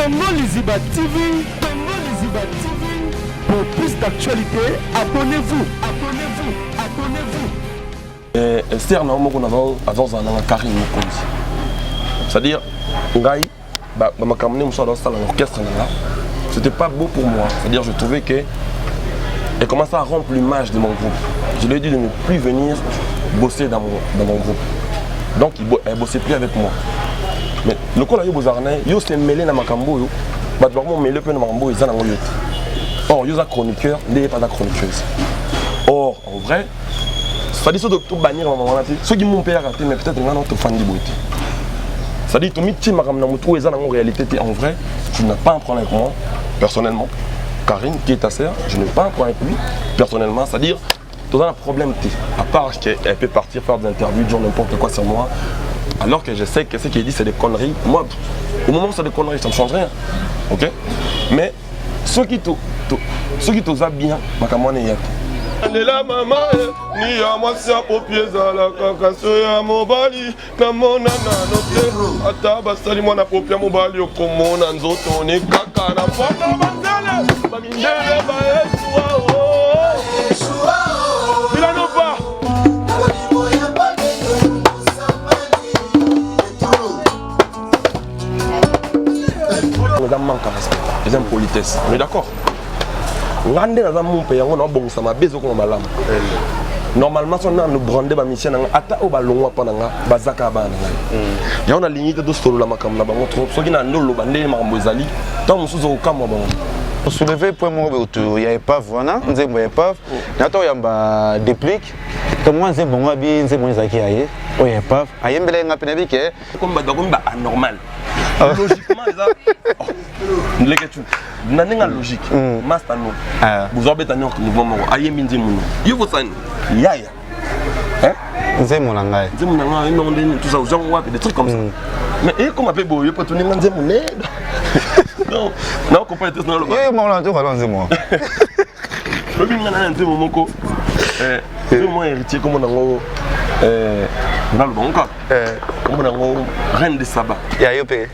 Congo Liziba TV, Congo Liziba TV. Pour plus d'actualité, abonnez-vous, abonnez-vous, abonnez-vous. Esther na moko na avance na Karine Mokonzi. C'est-à-dire ngai ba makamne muso dans l'orchestre là. C'était pas beau pour moi. C'est-à-dire je trouvais que elle commençait à rompre l'image de mon groupe. Je lui ai dit de ne plus venir bosser dans mon groupe. Donc elle bossait plus avec moi. Mais le coup là yo bozarné, yo s'est mêlé na makambo yo. Ba vraiment mêlé pe na makambo ils en ont eu. Or yo za chroniqueur, n'est pas la chroniqueuse. Or en vrai, ça dit ça de tout bannir maman là. Ceux qui m'ont payé raté mais peut-être nga non te fan di beauté. Ça dit tout miti makam na mutu eza en réalité en vrai, tu n'as pas un problème avec moi personnellement. Karine qui est ta sœur, je n'ai pas un problème avec lui personnellement, c'est-à-dire tout un problème à part qu'elle peut partir faire des interviews, dire n'importe quoi sur moi. Alors que je sais que ce qu'il dit c'est des conneries. Moi, au moment où c'est des conneries, ça ne change rien. Ok? Mais ceux qui t'osent bien, makamane yaki. La maman ni ya mwasi ya popie zala kaka so ya mobali kamona na note ata basali mwana popie mobali okomona nzoto ne kaka na foto basale bamindele ba Yeshua bila no pas on manque de respect, les impolitesses. On est d'accord? Ngande na mon pays on a bon ça m'a besoin comme malam. Normalement on a nous brander ba mission nga ata o ba longwa pa nga bazaka ba nga. Ya on a limite de solo la makam na bango trop so kina ndolo bande makambo ezali tant musuzo okama bango. Soulever point mo autour il y a pas voilà nzembo ya pas na to yamba déplique comment nzembo ngwa bi nzembo ezaki aye o ya pas ayembele nga pena bike comme ba anormal. Logiquement les tout nanenga logique master no vous avez tenu que nous ayembi nzembo yo vosani yaya hein nzembo na ngai non tout ça genre wapi des trucs comme ça mais et comment peut boyo peut tenir nzembo né non non comprendre tout dans le eh mon là tu vas lancer moi le bien na nzembo moko moi héritier comme on dans le bon cas comme on reine de Saba ya yo pe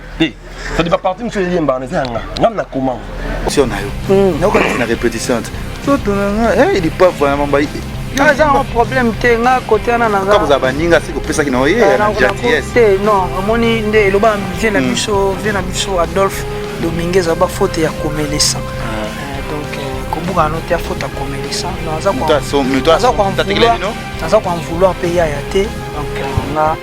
ça dit pas partir monsieur Yemba na zanga ngana comment si on a yo na ko na répétition tout il est pas vraiment ba j'ai un problème te nga côté na nga comme ça baninga c'est ko pesa ki na oye gentillesse non moni nde loba vient na biso Adolphe Dominguez aba faute ya komelesa donc kobuka no te faute ya komelesa naza kwa vouloir payer ya te donc nga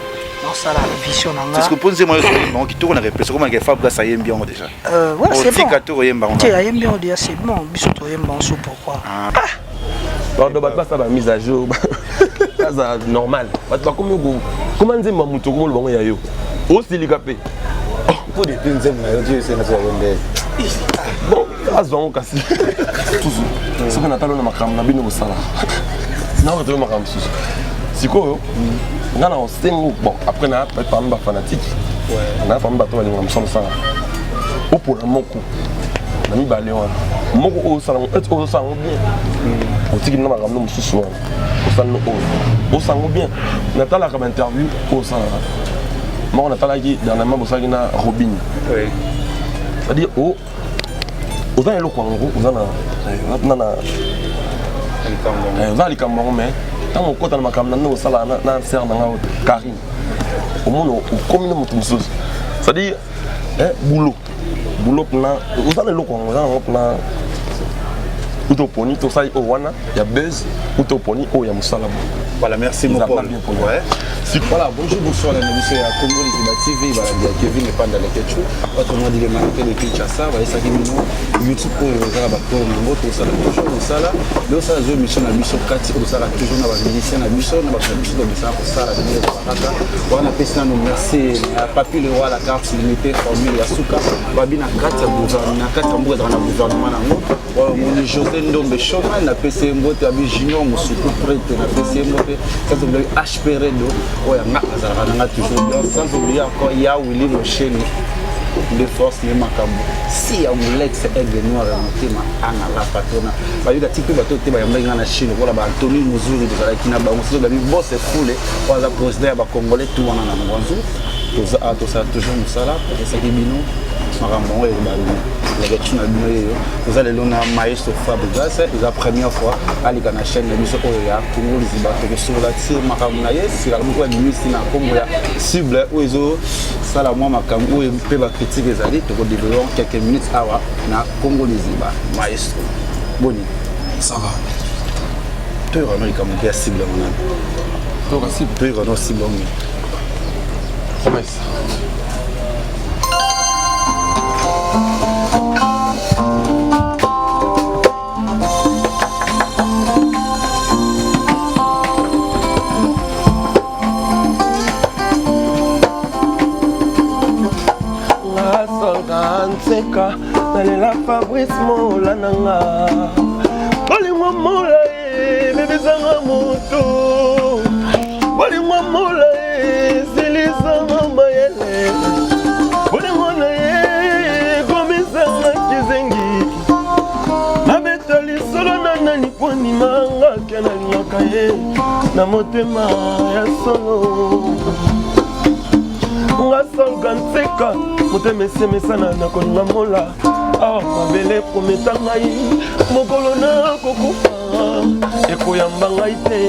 ça la vision nanga c'est ce que posez moi bon qui tourne répétition comment il Fabra ça aime bien déjà ouais c'est bon tu aime bien déjà c'est bon biso to aime bon so pourquoi bon de battre ça va mise à jour ça normal battre comment nzemba muto ko lo ya yo o silikapé pour des nzemba yo Dieu c'est na so wende bon azon kasi toujours ce qu'on attend na makam na bino bosala na on te makam susu sikoyo ngana on sengo bon après na peut pas mba fanatique ouais na famba to balinga msolo sala opo na moko na mi balé wana moko o sala o sala bien o tiki na makam no mususu wana o sala no o sala bien na tala comme interview o sala moi on a tala qui dernièrement bo sala na Robin ouais c'est-à-dire o za elo kwa ngo za na za likambo mais tant on compte dans ma caméra nous ça là na sert dans Karine au monde au commune mutu mususu c'est-à-dire boulot na vous allez le quoi na utoponi to sai o wana ya buzz utoponi o ya musala voilà merci mon Paul ouais voilà bonjour bonsoir la émission ya Congo Liziba TV voilà bien Kevin le panda le ketchu autrement dit les marques de Kinshasa voilà ça qui nous YouTube pour les ba pour ngo to sala toujours sala le sala zo mission na mission kati ko sala toujours na ba musicien na mission na ba mission de sala ko sala de bakaka voilà pesa no merci papi le roi la carte limitée formule ya suka babina kati ya gouvernement na kati ya mboka na gouvernement nango voilà mon José Ndombe Choma na PC Mbote abi Junior Musuku prête na PC Mbote ça c'est le HP Redo oya nga azalaka nanga toujours bien sans oublier encore ya Willy Mosheni de force les makambo si ya Molex aigle noir ya motema ana la patrona ba yuka tipe bato te ba yamba na Chine voilà ba Anthony Muzuri de la kina ba muso ba mi boss foule oza président ya ba congolais tout wana na mwanzo toza toujours musala et ça kibino makambo oyo leketchu na bino yeyo toza lelo na maestro Fabregas eza première fois alika na chaîne na biso oyo ya Congo Liziba tokosola ti makambo na ye silaka moko abimisi na nkombo ya cible oyo ezosala mwa makambo oyo mpe bakritike ezali tokodéveloppe quelques minutes awa na Congo Liziba maestro boni Ça va. toyokano likambo mpe ya cible yango nani toyokano cible yango Promesse. Nseka nalela Fabrice Mola nanga Bolingo mola bebezanga moto Bolingo mola zilizanga mayele Bolingo na komizanga kizengi Mabetali solo na nani poni manga Kena linyaka ye na motema ya solo Nga solga nseka motema esemesana na kolinga mola awa mabele kometa ngai mokolo na kokufa ekoyamba ngai te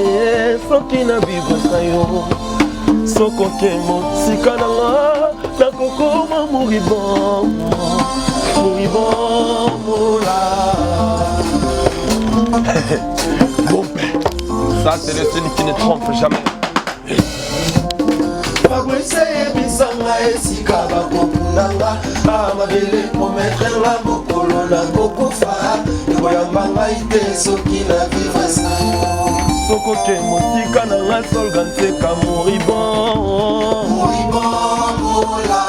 soki na bibwesa yo sokoke mosika na nga nakokoma moribon mola Bon père, ça c'est le signe qui ne trompe jamais. Fabrice ebisanga esika bakopundanga amabele kometrenga mokolo na kokufa ekoyamba ngai te soki na vivasa sokoke mosika na nga solga nseka moribon mola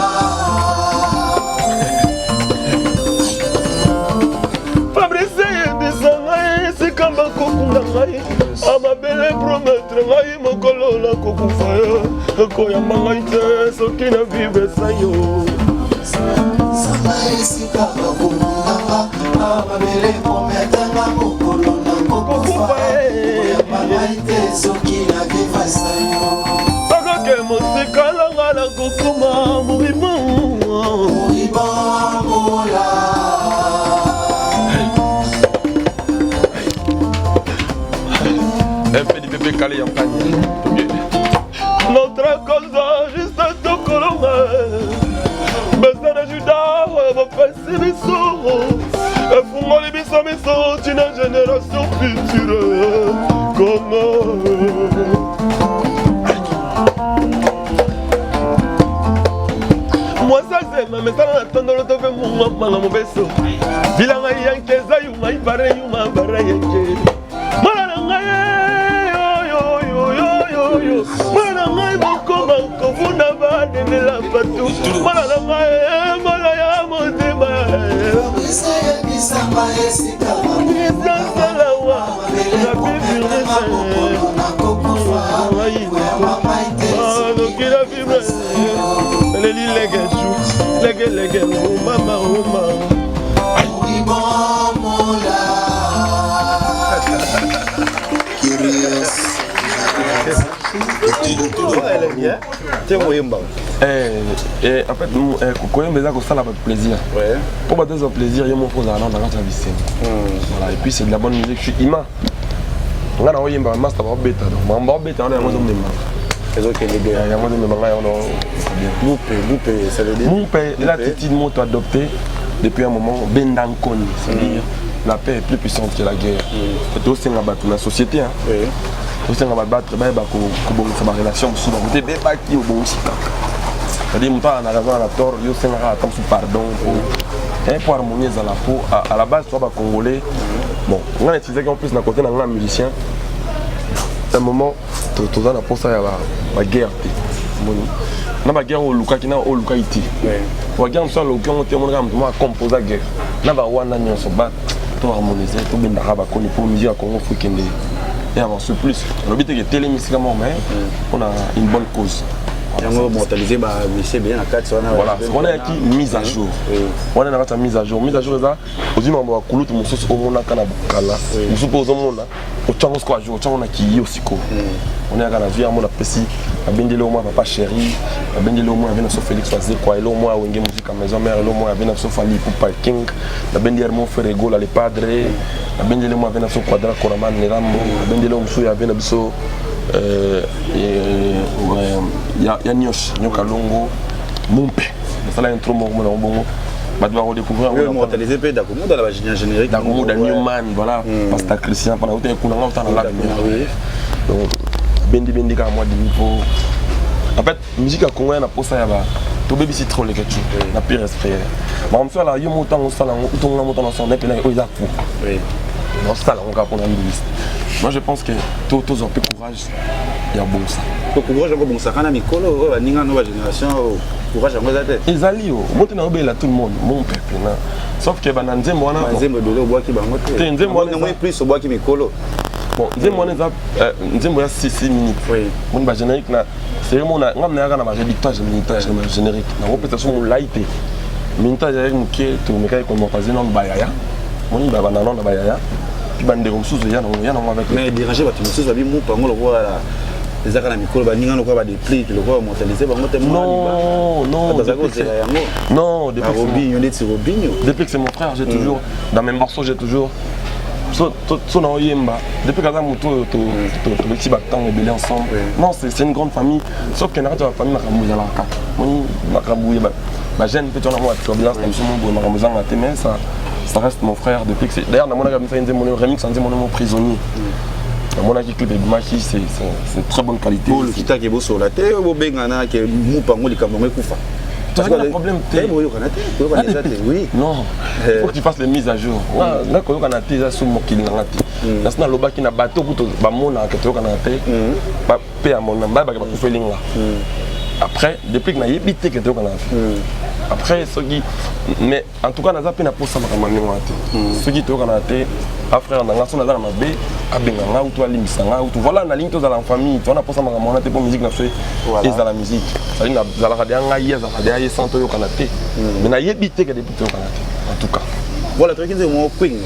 Fabrice ebisanga esika bakopunda ngai amabele prometre ngai mokolo na kokufa ekoyamba ngai te soki na vivesa yo sanga esika bakomunanga amabele prometre nga mokolo na kokufa ekoyamba ngai te soki na vivesa yo bakoke mosika nanga na kokoma moribon mola Un peu de bébé calé en panier. Notre cause juste ton colombe Basta na juda bapasi biso efungoli biso tina génération future Congo mwasazema mesala na tondolo tope mungomanga mobeso bilanga yankeza yuma ibare yuma bara yenke mwana na ngai mwana ngai mokoma kofunda badendela patu mwana na ngai mola ya motema esasalawa na bibirokila bibre eleli legeju legelege omama En fait, Kokoyemba eza kosala ba plaisir. Pour ba deux plaisir, yo moko za na kati ya visema. Voilà, et puis c'est de la bonne musique, je suis ima. On a oyemba master ba beta donc. Ba beta on a mozo mema. ezoke les gars Ya mozo mema ngai on Moupe, ça veut dire mon père, il a petit mot adopté depuis un moment Bendankoni, c'est-à-dire la paix est plus puissante que la guerre. C'est aussi un battu dans la société hein. Oui. Aussi on va battre ba ko bonisa ba relation souvent vous êtes ba qui au bon site. C'est-à-dire mon père en arrivant à la tort, yo senga attendre pardon pour harmoniser la peau à la base toi ba congolais. Bon, on a utilisé en plus d'un côté un musicien. À un moment tout ça la pour ça la guerre. Na ba guerre au luka kina au luka iti. Wa guerre so lo kiongo te monga mtu ma composer guerre. Na ba wana nyonso ba to harmoniser to benda ba koni pour musique à Congo faut kende. Et avancer plus. Le but est que télé musique mais on a une bonne cause. yango mortaliser ba monsieur bien na carte voilà on a qui mise à jour on a na mise à jour ça aux imams wa kulutu mususu omona kana bukala mususu ozomona ochango kwa jour ochango na ki yosiko on est à la vie amona pesi abendele au moins papa chéri abendele au moins avec notre Félix Wazé quoi et au moins wenge musique à maison mère et au moins avec notre Fali pour parking abendele mon frère Ego les padres abendele moi avec notre quadra Koraman Nerambo abendele mususu avec notre ya Nyosh Nyokalongo Mumpe ça là intro mon bon bah tu vas redécouvrir on mortaliser peut d'accord dans la générique d'accord dans Newman voilà Pasteur Christian pendant que tu es dans la donc bendi ka moi de niveau en fait musique à Congo na posa ya ba to baby c'est trop les quelque na pire esprit mais on fait là yo montant on sala on ton montant ensemble et puis là il y a pour oui non ça là on va prendre une liste moi je pense que tout un peu courage il y a bon ça to courage encore bon ça kana mikolo ba ninga nova génération courage encore ça tête ezali yo monte na obela tout le monde mon peuple na sauf que ba na nzembo wana nzembo dolo bois ki bango te nzembo wana moi plus au bois ki mikolo bon nzembo wana nzembo ya 6 minutes oui mon ba générique na c'est mon ngam na kana ba réductage générique na on peut ça mon light mintage avec muke to me kai ko mo fazer non bayaya mon ba na non bayaya puis bande comme sous ya non avec mais déranger ba tu sous ba bi mu pango lo voilà les akana mikolo ba ninga lo ko ba des plis le ko mortaliser ba ngote non depuis que c'est mon frère j'ai toujours dans mes morceaux j'ai toujours son oyemba depuis que Muto to battant rebelle ensemble non c'est une grande famille sauf que na la famille makambu ya la ka moni makambu ba jeune peut on a moi turbulence comme son bon makambu za ngate mais ça reste mon frère depuis que d'ailleurs na mona comme ça mon remix sans mon prisonnier mon aki clip de Maki c'est très bonne qualité pour le kita ke bo sur la terre bo bengana ke mu pango likambo ngekufa. Parce que le problème, oui. Non, il faut que tu fasses les mises à jour. Là, quand on a été là sur mon kill, là, c'est le bac qui n'a pas bateau pour tout, mon a que tu as été, pas payer à mon nom, pas pour faire l'ingla. Après, depuis que j'ai évité que tu as fait. Après, ce qui, mais en tout cas, on a pas pour ça, ce qui te fait, après, on a son dans ma baie, à Benganga ou toi Limisanga ou voilà, on a ligne dans la famille, on a pour ça, on a des bonnes musiques, on a fait et dans la musique. Ça dit, on a regardé sans toi au Canada, mais on a évité que des petits au Canada, en tout cas. Voilà, tu as dit Queen,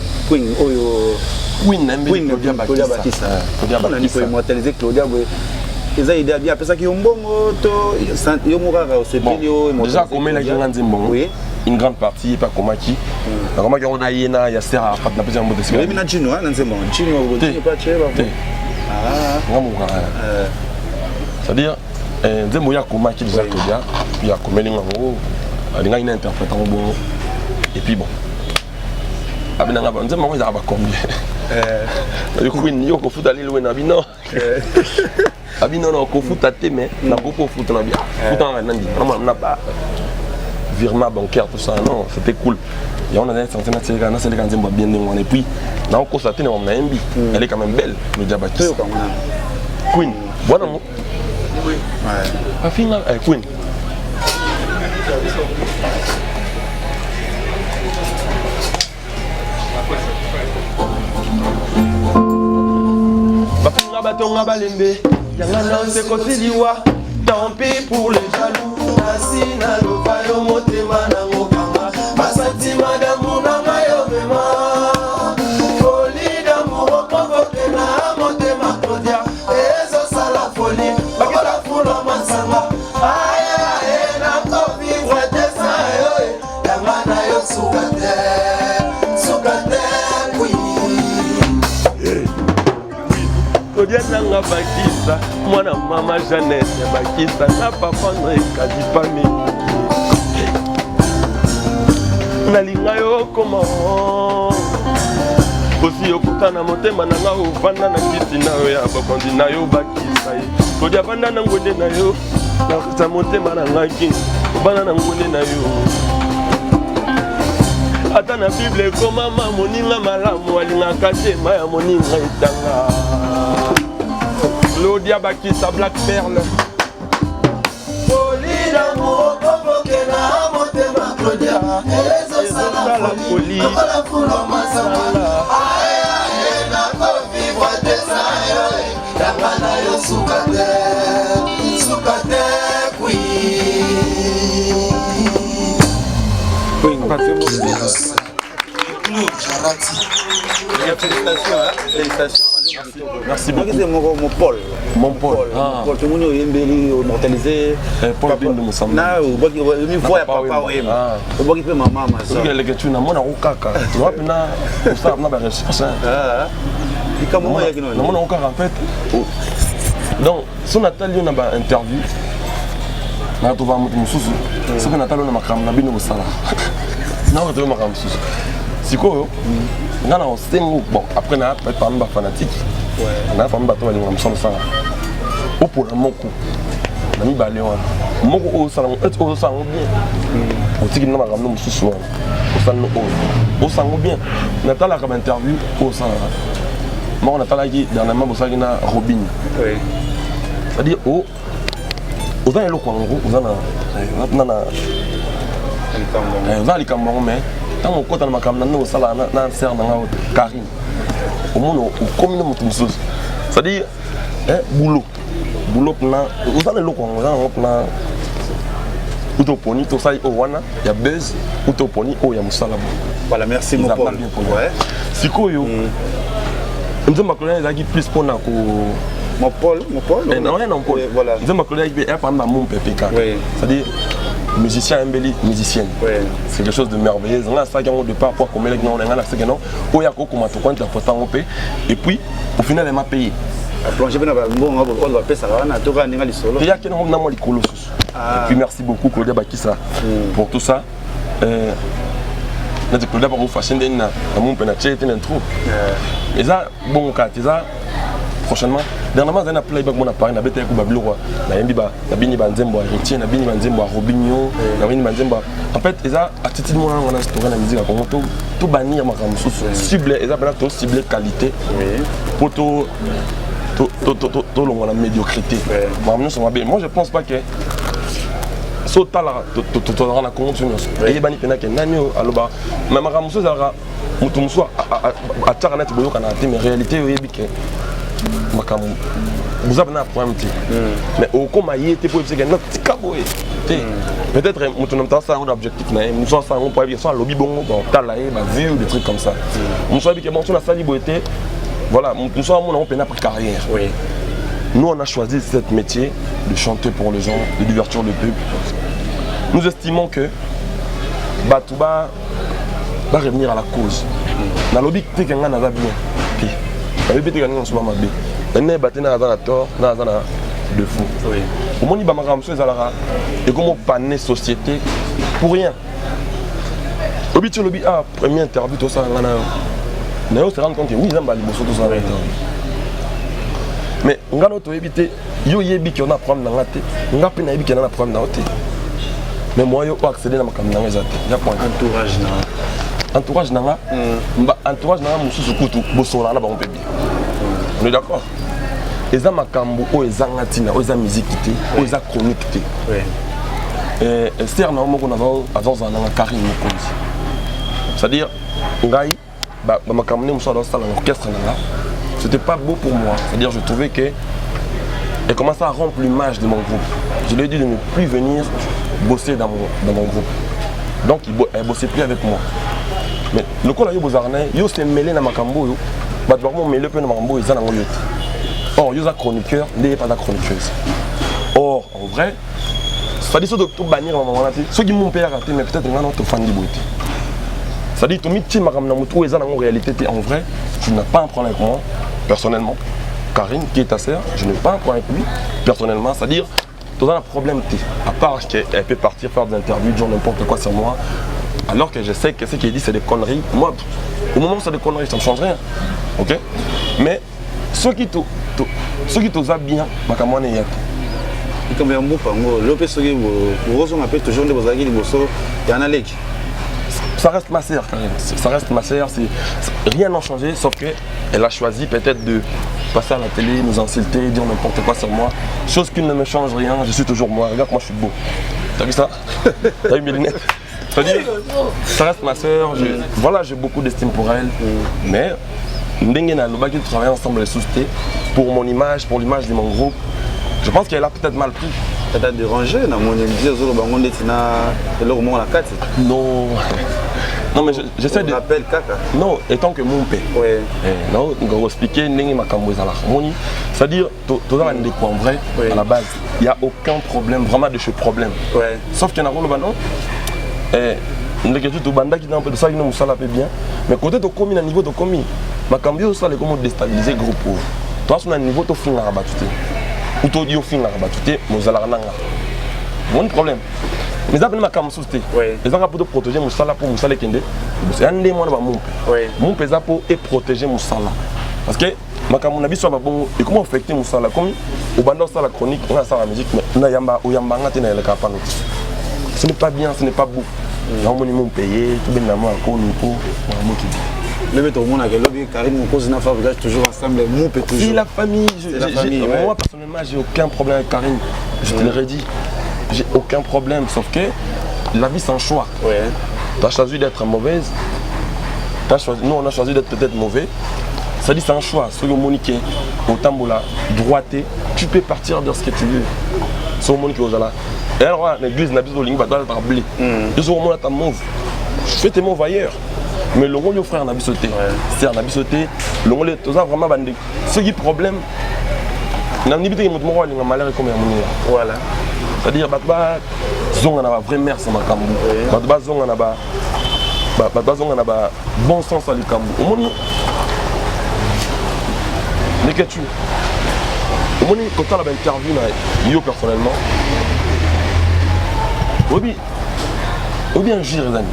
Claudia Baptiste. On a dit pour immortaliser Claudia. Ils ont idée bien après ça qui ont bon déjà comme la une grande partie pas comme qui comment on a yena ya sert à pas na besoin de mais na Gino na nzembo Gino pas chez c'est-à-dire nzembo ya comme qui déjà Claudia puis ya comme lingo alinga ina interprète en bon et puis bon abina ngaba nzembo ya ba combien le queen yo ko futa lelo na bino abino na ko futa te mais na ko futa na bien futa na ndi na ba virement bancaire tout ça non c'était cool et on a des centaines de séries na séries quand bien et puis na ko ça tene on a mbi elle est quand même belle le diabati queen voilà oui ouais afina queen bafinga batonga balembe yanga nanse kosiliwa tant pis pour les jaloux nasi na lobayo motema nango kanga basantima d'amour nanga yo mema folie d'amour provoqué na motema Claudia ezosala folie bakola fula masanga aya na ko vivre de ça yo yanga na yo sukate Claudia nanga bakisa mwana mama Jeannette bakisa na papa André Kadipami nalinga yo koma osi okutana motema nanga ovanda na kiti na yo ya bakondi na yo bakisa Claudia banda na ngwende na yo na motema nanga ki obana na ngwende na yo ata na Bible koma ma moninga malamu alingaka te ma ya moninga etanga Claudia Baptiste Black Perle folie d'amour provoqué na motema Claudia ezosala folie akola fula masanga aya na ko vivre de ça yo yanga na yo sukate Félicitations. Merci beaucoup. Mon Paul. Mon Paul. Paul, tout le monde est immortalisé. Paul Bin de Moussamba. Na, il voit papa ou Emma. Il voit qu'il peut maman, ma soeur. Il y a tu n'as mon kaka. Tu vois, maintenant, ça n'a pas réussi. Et comment il y a non, mon kaka en fait. Donc, si Nathalie on a une interview, on a trouvé un moussou. Si Nathalie on a marqué un bin de Moussala. Non, on a trouvé un moussou. C'est quoi? On a un bon, après on a parlé de fanatique. On a parlé de bateau, on a mis ça. Au pour le moko. On a mis balé. Moko au salon, au salon bien. Au tigre, on a ramené un sous au salon au salon bien. On a parlé de interview au salon. Moi, on a parlé dernièrement de Robin. C'est-à-dire, au salon, au salon, mais tant qu'on compte dans ma caméra, nous sommes là, Karine. Au monde, on commune de tout. C'est-à-dire, boulot. Boulot, vous avez le loco, vous avez Utoponi, tout ça, il y a Buzz, Utoponi, il y a Moussala. Voilà, merci mon Paul. Si quoi, nous sommes plus pour nous. Mon Paul, non, Paul. Voilà. Nous sommes mon PPK. C'est-à-dire, musicien embelli, musicienne. C'est quelque chose de merveilleux. On a ça qui est au départ pour qu'on mette on a ça qui est non. On a comment tu comptes la photo en paix. Et puis au final elle m'a payé. Plongé bien bon on va payer ça on a tout gagné les solo. Il y a qui n'a moi les colos. Et puis merci beaucoup Claudia Bakissa pour tout ça. Là Claudia pour vous fashion d'un mon penaché était un trou. Et ça bon cas ça prochainement dernièrement on a appelé mon appareil na bête ko babilo na yembi ba na bini ba nzembo héritier na bini ba nzembo Robinho na bini ba nzembo en fait eza attitude moi on a instauré la musique comme tout bannir ma comme cible eza bana to cible qualité pour tout la médiocrité moi je pense pas que sauta la to na condition et bani pena que nanio aloba mais ma ramuso zara mutu muso a tara net boyo kana te mais réalité yebi que vous avez un problème. Mais au comme il était pour dire que notre petit caboé. Peut-être que nous avons un objectif, nous avons un problème, nous lobby bon, vu des trucs comme ça. Nous savons que bon, sur la salle liberté, voilà, nous sommes en peine après carrière. Nous on a choisi ce métier de chanter pour les gens, de divertir le peuple. Nous estimons que Batouba va revenir à la cause. Dans le lobby, tu es bien. Le but est gagné en ce moment. On est battu dans la tort, dans la de fou. Au moment où on a fait ça, et comment panner société pour rien. Au but, le première interview, tout ça, on se rend compte que oui, on a tout ça. Mais on a évité, il y a des problèmes dans la tête, on a des problèmes dans la tête. Mais moi, je peux accéder à ma caméra. Entourage. Entourage nanga entourage nanga mususu kutu bosola na ba on est d'accord. Eza makambo o eza ngatina o eza musique té o eza chronique té. Et Esther na moko na avant za na Karine Mokonzi. C'est-à-dire ngai ba makambo muso dans salle orchestre nanga. C'était pas beau pour moi. C'est-à-dire je trouvais que elle commençait à rompre l'image de mon groupe. Je lui ai dit de ne plus venir bosser dans mon groupe. Donc elle bossait plus avec moi. Mais le coup là, il s'est mêlé dans ma cambo. Il s'est mêlé dans ma cambo. Or, il y a un chroniqueur, il n'y a pas de chroniqueuse. Or, en vrai, ça dit que tout bannir à moment là, ceux qui m'ont payé à rater, mais peut-être qu'ils n'ont pas fan de beauté. Ça dit que tout le monde en réalité, en vrai, tu n'as pas un problème avec moi, personnellement. Karine, qui est ta sœur, je n'ai pas un problème avec lui, personnellement. C'est-à-dire, tu as un problème, à part qu'elle peut partir faire des interviews, dire n'importe quoi sur moi. Alors que je sais que ce qu'il dit c'est des conneries. Moi, au moment où c'est des conneries, ça ne change rien. Ok? Mais ceux qui t'ont bien, il y a comme un mot, ça reste ma sœur quand même. Ça reste ma sœur. Rien n'a changé, sauf qu'elle a choisi peut-être de passer à la télé, nous insulter, dire n'importe quoi sur moi. Chose qui ne me change rien, je suis toujours moi. Regarde, moi je suis beau. T'as vu ça? T'as vu mes lunettes? Ça reste ma sœur. Voilà, j'ai beaucoup d'estime pour elle. Mais nous travaillons ensemble les soustés pour mon image, pour l'image de mon groupe. Je pense qu'elle a peut-être mal pris. Ça t'a dérangé dans mon émission, la carte. Non. Non, mais j'essaie de. Rappelle caca. Non, étant que mon père. Oui. Non, on va expliquer ma c'est-à-dire, tout ça, en vrai, à la base, il n'y a aucun problème, vraiment de ce problème. Ouais. Sauf qu'il y en a un non. Tout banda qui est un peu de ça, il nous sale bien. Mais côté de commis, à niveau de commis, ma cambio, ça, c'est comment déstabiliser le groupe. Toi, sur un niveau, tu finis à battre. Ou tu dis au fin à battre, nous allons bon problème. Mais ça, ma cam souté. Les gens pour protéger mon sala pour mon sala kende. C'est un des mois de mon père. Mon père pour protéger mon sala. Parce que ma cam on a vu sur bon et comment affecter mon sala comme au banda sala chronique on a ça la musique mais na yamba ou yamba ngate na le kapano. Ce n'est pas bien, ce n'est pas beau. Là on mon payé tout bien moi encore nous pour mon qui. Le mettre au monde avec lobby Karim mon cousin n'a fabriqué toujours ensemble mon peut toujours. C'est la famille, moi personnellement, j'ai aucun problème avec Karim. Je te l'ai dit. J'ai aucun problème, sauf que la vie c'est un choix. Ouais. Tu as choisi d'être mauvaise, nous on a choisi d'être peut-être mauvais. Ça dit c'est un choix. Sur le monique, au tambola, droité, tu peux partir de ce que tu veux. Sur le monique, et alors l'église n'a pas besoin de blé. Et sur le moment tu mauve. Fais tes mauvais ailleurs. Mais le rôle du frère n'a pas sauté. C'est un a sauté. Le rôle est vraiment bandé. Ce qui est problème, il y a un malheur comme un voilà. C'est-à-dire que on a un vrai mère sur ma cambo. On a un bon sens à l'Ikambo. Au moins, tu quand tu as interview, yo personnellement, ou bien jure les amis.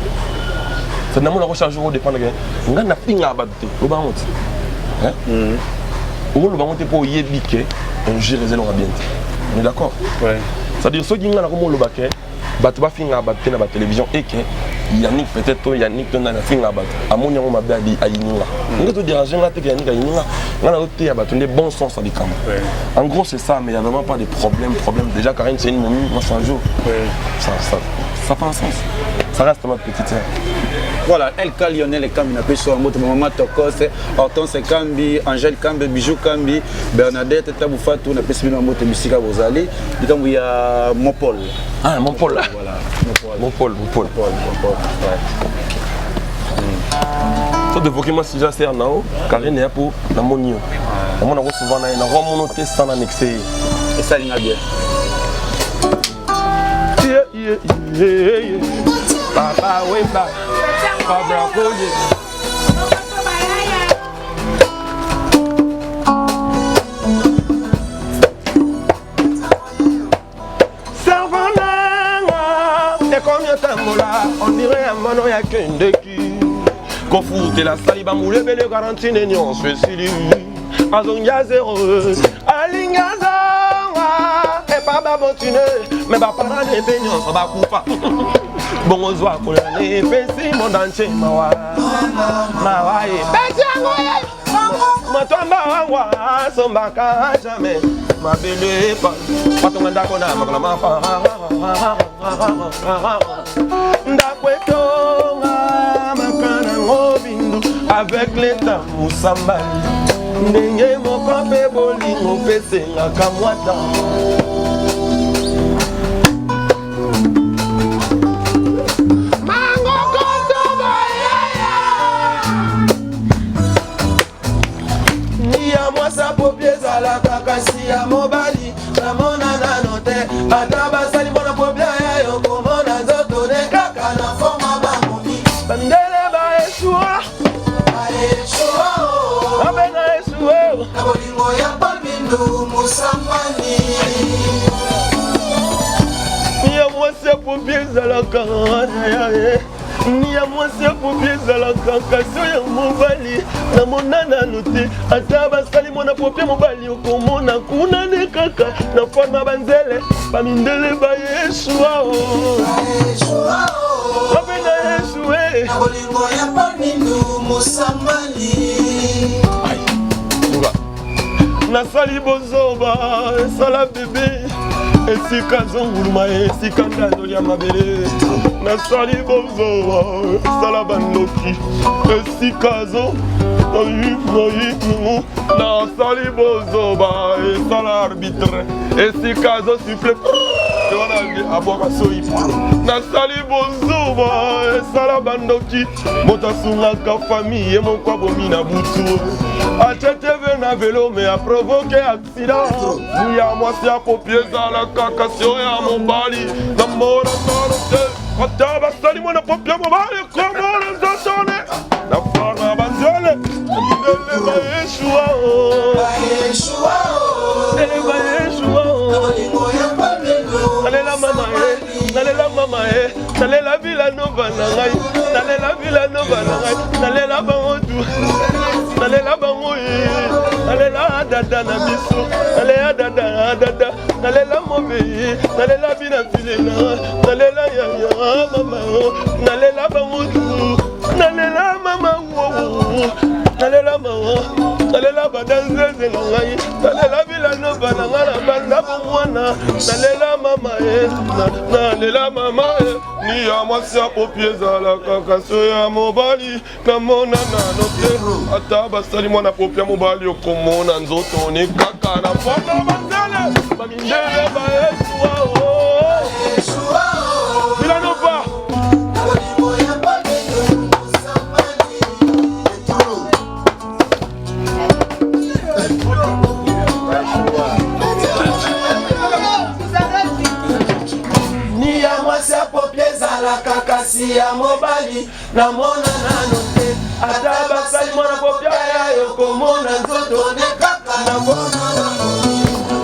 C'est la recherche de dépendre de on a un ping à battre. On va monter pour y ébiquer un jure les amis. On est d'accord? C'est-à-dire ceux qui ont le baquet, tu vas finir à battre dans la télévision et que Yannick peut-être Yannick dans la fin à battre. À mon nom, ma belle à Yininga. On va te dire, j'ai raté Yannick à Yininga. On a été à battre des bons sens à l'Ikam. En gros, c'est ça, mais il n'y a vraiment pas de problème. Déjà, Karine, c'est une momie, moi je suis un jour. Ça fait un sens. Ça reste ma petite sœur. Voilà, Elka Lionel Kambi, Maman Tokos, Hortense Kambi, Angèle Kambi, Bijou Kambi, Bernadette Taboufatou, on a fait Moto Musica Bozali. Il y a mon Paul. Ah, mon Paul. Voilà, mon Paul. De Pokémon si j'ai serre nao, Karine est pour la monio. On a souvent un roman noté sans annexer. Et ça il y a bien. Papa Wemba, Papa Koje. Et combien de temps là, on dirait un mano y'a qu'une de qui. Confouté la saliba moulé, mais les garanties n'ayant fait si Azonga zéro, Alingaza, et pas babotine, mais pas parler des baignons, ça va couper. Bon, on se voit pour l'année, pensi mon entier, mawa, et Bétiangoye, ma tomba, wa, son baka, jamais, ma belle pas ton mandakona, ma glama, avec l'état Moussambali, Nenye Mokambe Bolingo Pese Nakamwata. Mango Koto Bayaya. Ni à moi sa paupière à la kakasi à Mobali, la monana note, à Tabasali mon paupière yo komona zoto de kaka na forma bangomi. Bandele ba esua. Abolingo ya Palbindu Moussambani. Ni à moi c'est pour bien à la carrière. Ni à moi c'est pour bien à la cacasse mon bali. Na monana noté. Atabasali mon apopé mon bali. Okomona kuna ne kaka. Na forma banzele. Pamindele ba Yeshua. Yeshua. Abena Yeshua. Abolingo ya Palbindu Moussambani. Nasali bozoba, sala bébé, et si kazon goulma, et si kandado ya mabele. Nasali bozoba, sala bandoki, et si kazon, nasali bozoba, et sala arbitre, et si kazon siffle. abwaka so ipo nasali bozuba esala bandoki moto asungaka famille ye moko abomi na butu acheteve na velo me aprovoke accident ya mwasi ya popie ezalaka kasi oyo ya mobali na mona tano te ata basali mwana popie ya mobali komona nzotone na fana banzele ndele bayeshua ndele bayeshua nalela mama nalela vila nova na ngai nalela vila nova na ngai nalela bango tu nalela bango nalela dada na biso nalela dada nalela mobe nalela bina filela nalela yaya mama nalela bango tu nalela mama wo nalela mama nalela badanzeze na ngai nalela vila nova na ngai na banda bomwana nalela mama nalela mama ni ya mwasi ya popie ezalaka kasi ya mobali namona nano te ata basali mwana popie ya mobali okomona nzoto ne kaka na foto banzele bamindele bayesuwa vilanova kasi ya mobali namona nano te ata basali mwana popia yayo komona nzoto ne kaka namona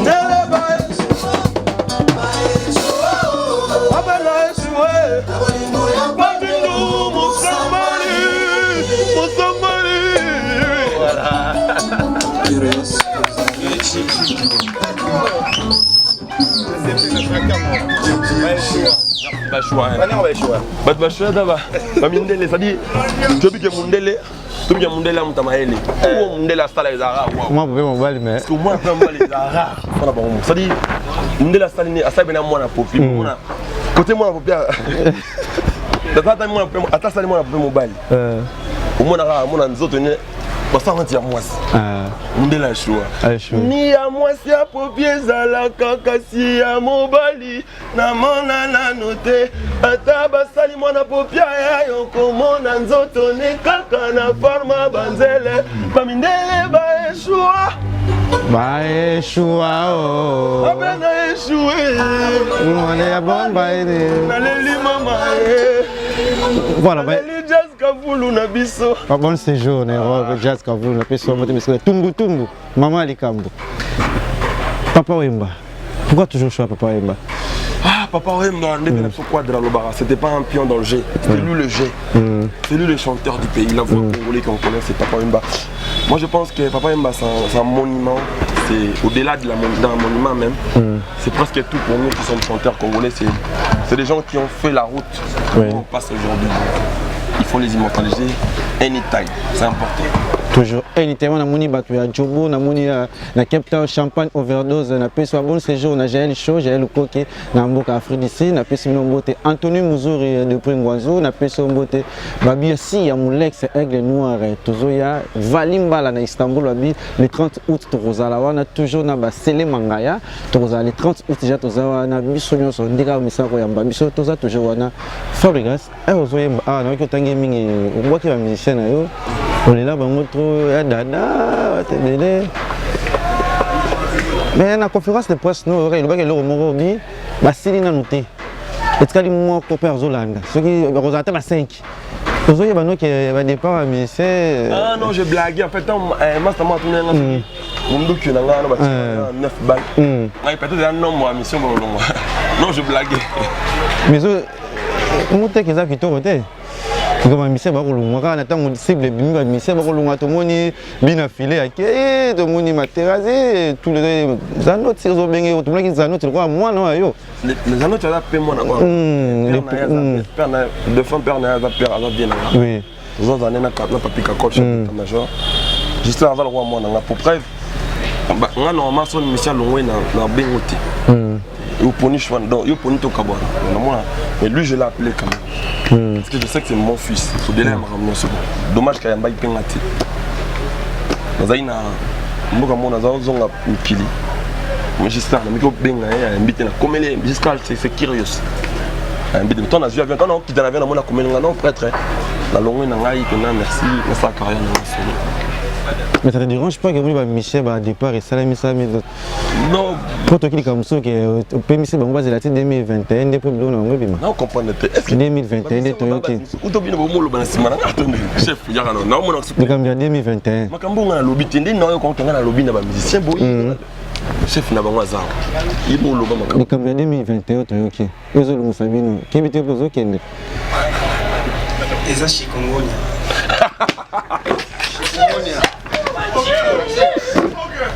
nele abana esue babindu musambali voilà bashwa daba bamindele sadi tobike mundele tobike mundele mutamaele ou mundele sala ezara moi pouvez m'emballer mais moi peut m'emballer ezara voilà bon sadi mundele sala ni asabe na mwana popi mona côté mwana popi data mwana popi ata sala mwana popi mobali mona ka mona nzoto ne basanti ya mwasi mundele ashua ni ya mwasi ya popi ezalaka kasi ya mobali namona nano te ata basali mwana popia yayo komona nzoto ne kaka na forma banzele bamindele baeshua abena eshue mwana ya bomba ene naleli mama voilà naleli jazz kavulu na biso bon séjour ne jazz kavulu na biso moto misko tumbu maman likambo Papa Wemba. Pourquoi toujours choix Papa Wemba? Ah, Papa Wemba, c'était pas un pion dans le G, c'était lui le G. C'est lui le chanteur du pays, la voix congolais qu'on connaît, c'est Papa Wemba. Moi je pense que Papa Wemba c'est un monument, c'est au-delà d'un monument même. C'est presque tout pour nous qui sommes chanteurs congolais, c'est des gens qui ont fait la route où on passe aujourd'hui. Il faut les immortaliser anytime, c'est important. Toujours anytime, on a moni batu ya Djobo, on a moni na Cape Town champagne overdose, na peso bon séjour, na Jaël Show, Jaël Koké, na Mboka Afrique d'ici, na peso mbote Anthony Muzuri de Pringwazo, na peso mbote babi aussi ya Moulex Aigle Noir, toujours ya Valimbala na Istanbul babi le 30 août tozala wana toujours na ba Sele Mangaya, tozala le 30 août déjà tozala na biso nyonso ndika misako ya biso tozala toujours wana Fabrigas, ozoyemba na ko tangi mingi, on ki ba musicien na yo. On est là, on trouve dada, mais la conférence de presse, nous, il y a le rumeur qui est si noté. Est-ce qu'il y a un copain Zolanda? Ceux qui représentent la 5. Vous voyez, il y a un départ, mais c'est. Ah non, j'ai blagué. En fait, moi, je suis un 9 balles. Peut-être un homme à mission. Non, je blaguais. Mais vous êtes qui est comme un monsieur bakolunga quand on attend cible binga monsieur bakolunga to moni bina filé ake to moni materaze tous les zanots ils ont bien tout le monde zanots quoi moi non yo les zanots tu as payé moi na quoi de fond père na père alors bien oui ils ont donné na papi coach major juste avant le roi moi na pour preuve nga normalement son monsieur longwe na bengote yo poni chwan donc yo poni to kabwa mais lui je l'ai appelé quand même. Parce que je sais que c'est mon fils. Au délai, c'est dommage qu'il y ait un bail pengati. Dans un mboka mona za zonga pili. Giscard, na miko benga invité na komele Giscard c'est curieux. Invité ton azu avion quand on quitte l'avion na mona komele non prêtre. La longue na ngai que na merci na sa carrière na solo. Mais ça te dérange pas que vous Michel au départ et ça ça mais non pour toi qui comme ça que peut Michel bon base la 2021 des problèmes on bima. Non comprendre est-ce que 2021 des Toyota. Ou to bino bomo lo bana simana attendez chef ya kana na mo na de combien 2021. Makambo na lobby tende na yo ko tonga na lobby na ba musicien boyi. Chef na bango azar. Ibo lo ba makambo. De combien 2021 Toyota. Ozo lo musabino. Kibite pozo kende. Eza Chikongonia.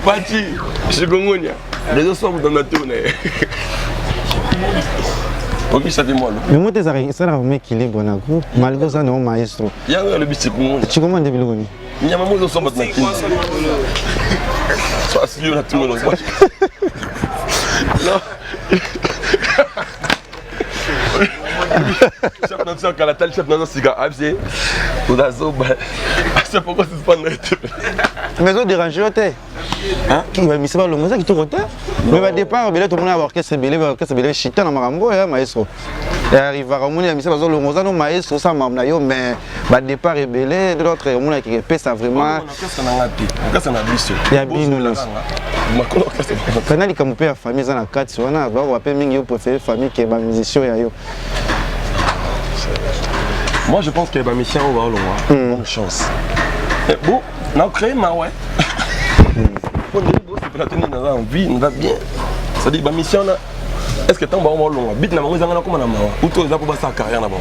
Pati, Chikongonia. Les autres sont dans la tournée. Ok, ça dit moi. Mais moi, ça a un équilibre dans le groupe. Malgré ça, non, maestro. Il y a le bici Chikongonia. Tu commandes des bilogoni. Il y a un moment où sont dans la tournée. Soit si on a tout le monde. Non. Chef n'a pas qu'à la telle chef n'a pas cigare. Absé. On a zo. C'est pourquoi c'est pas net. Mais ça dérange pas. Hein? Qui va misser par le monde qui te retient? Mais au départ, tout le monde a orchestre belé, chita na marambo ya maestro. Et arrive à Ramoni a misser par le monde no maestro ça m'a nayo mais au départ est belé de l'autre on a qui répète ça vraiment. Orchestre na ngati. Orchestre na biso. Ya bino là. Makolo orchestre. Quand il comme père famille ça na 4 on a ba pe mingi yo préféré famille que ba musicien ya yo. Moi je pense que les musiciens vont avoir bonne chance. Bon, on a créé ma ouais. Pour nous, c'est pour la tenir dans la vie, nous va bien. Ça dit, les musiciens, est-ce que tu as un bon long? Bit na mango zanga comme na mawa. Ou tu as pour sa carrière là-bas.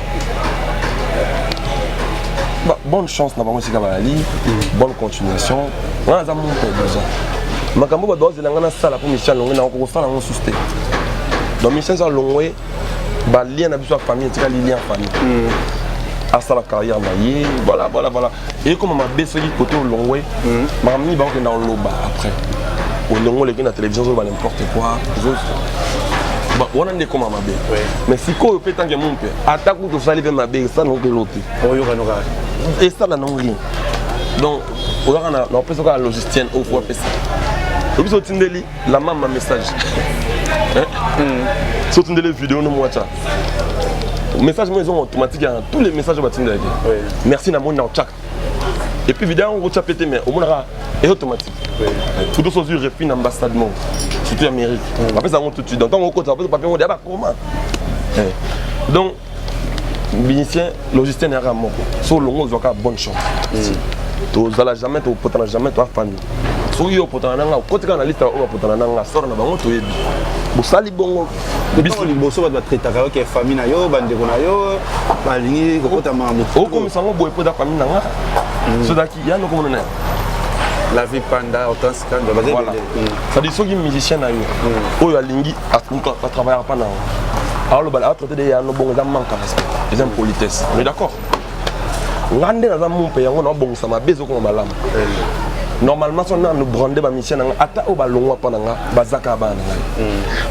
Bonne chance na bango sika bali, bonne continuation. On a za mon déjà. Makambo ba doze langa na sala pour musicien longue na ko sala on susté. Donc musicien ça longue ba lien na biso famille, tika lien famille. À ça la carrière naïe, voilà. Et comme ma baisse qui côté au long way, ma mis banque dans le bas après. Au long les gars la télévision ça n'importe quoi. Bah on a des comme ma baisse. Mais si quoi peut tant que mon père, attaque ou tout ça les ma baisse ça non que l'autre. Et ça là non rien. Donc on a peut ça la logicienne au fois ça. Et puis sur Tindeli, la maman message. Sur Tindeli vidéo nous moi ça. Message maison automatique, tous les messages de Tinder. Merci na mon chat. Et puis évidemment on va péter mais au moins est automatique. Tout de suite refine ambassade surtout Amérique. Après ça monte tout de suite. Donc on côté après papier on dit comment. Donc musicien logicien est rare sur le long on bonne chance. Tu n'allais jamais tu potentiellement jamais toi famille. So yo potentiellement côté quand la liste on potentiellement sort na bango to yebi. Bosali bongo biso liboso ba traiter ka famille na yo bande ko na yo ba lingi ko kota mambo o comme ça boy po da famille na nga so daki ya no comme na la vie panda autant scan de baser ça dit so qui musicien na yo oyo alingi à travailler pas na alors le bal a traiter de ya no bongo da manque respect des impolitesse on est d'accord ngande na za mon pe yango no bongo ça ma bezo ko malama normalement on a nous brander ba mission na ata o ba longwa pa nga bazaka ba na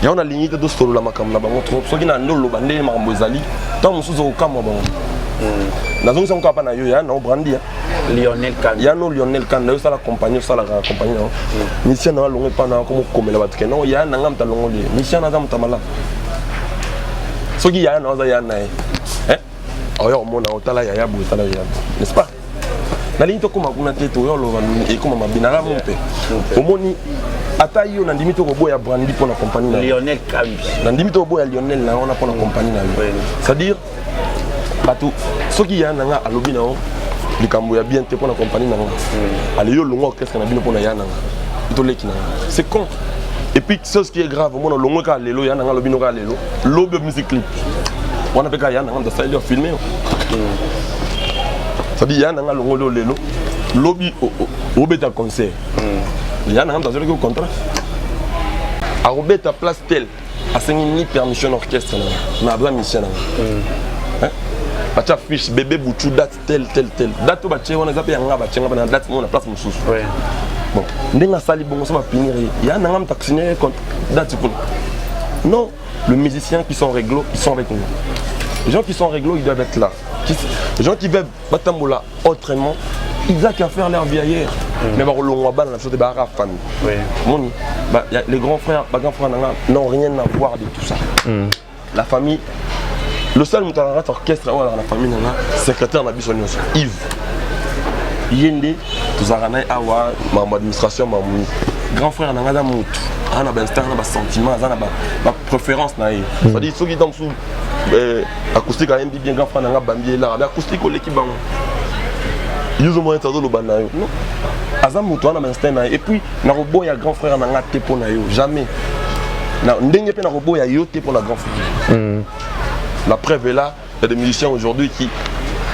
ya on a ligne de solo la makamna ba trop so kina ndolo ba ndele makambo ezali tant musuzo okama ba na zongo sonka pa na yo ya na brandi Lionel Kan ya no Lionel Kan na ça la compagnie mission na longwa pa na comme komela ba tike no ya na ngamta longo li mission na za mtamala so ki ya na za ya na oyo mona otala ya bu otala ya n'est-ce pas na ligne to koma kuna tete oyo lo et comme ma binara mon père omoni ata yo na ndimi to ko boya brandi pour la compagnie na Lionel Kambi na ndimi to boya Lionel na on a pour la compagnie na c'est-à-dire bato soki ya na nga alobi na o likambo ya bien te pour la compagnie na nga ale yo longo qu'est-ce qu'on a bino pour na ya na nga to leki na c'est con et puis ce qui est grave mon longo ka lelo ya na nga alobi no ka lelo lobe music clip on a fait ka ya na nga de ça il a filmé ça dit yana nga longo lelo lobby au beta concert yana nga dans le contrat a robeta place tel a signé ni permission orchestre na bla mission hein ba ta fiche bébé boutou date tel date ba tché wana zape nga ba tché nga na date mo na place mususu bon ndenga sali bongo so ba pinir yana nga mta signé date pour non les musiciens qui sont réglo ils sont avec nous. Les gens qui sont réglo, ils doivent être là. Les gens qui veulent Batamboula autrement, ils n'ont qu'à faire leur vie ailleurs. Mais bah, la chose de la famille. Les grands frères n'ont rien à voir de tout ça. La famille, le seul orchestre dans la famille, secrétaire de Yves. Yende, tous les awa, ma administration, ma grand frère n'a pas de sentiment, ma préférence. C'est-à-dire ceux qui sont sous acoustique à bien grand frère n'a pas de là, acoustique au l'équipe. Ils ont moins de banayo. Non. Azam mutuana mainstinct et puis na robot ya grand frère n'a pas pour na yo jamais. Na ndenge pe na robot ya yo pour la grand frère. La preuve est là, il y a des musiciens aujourd'hui qui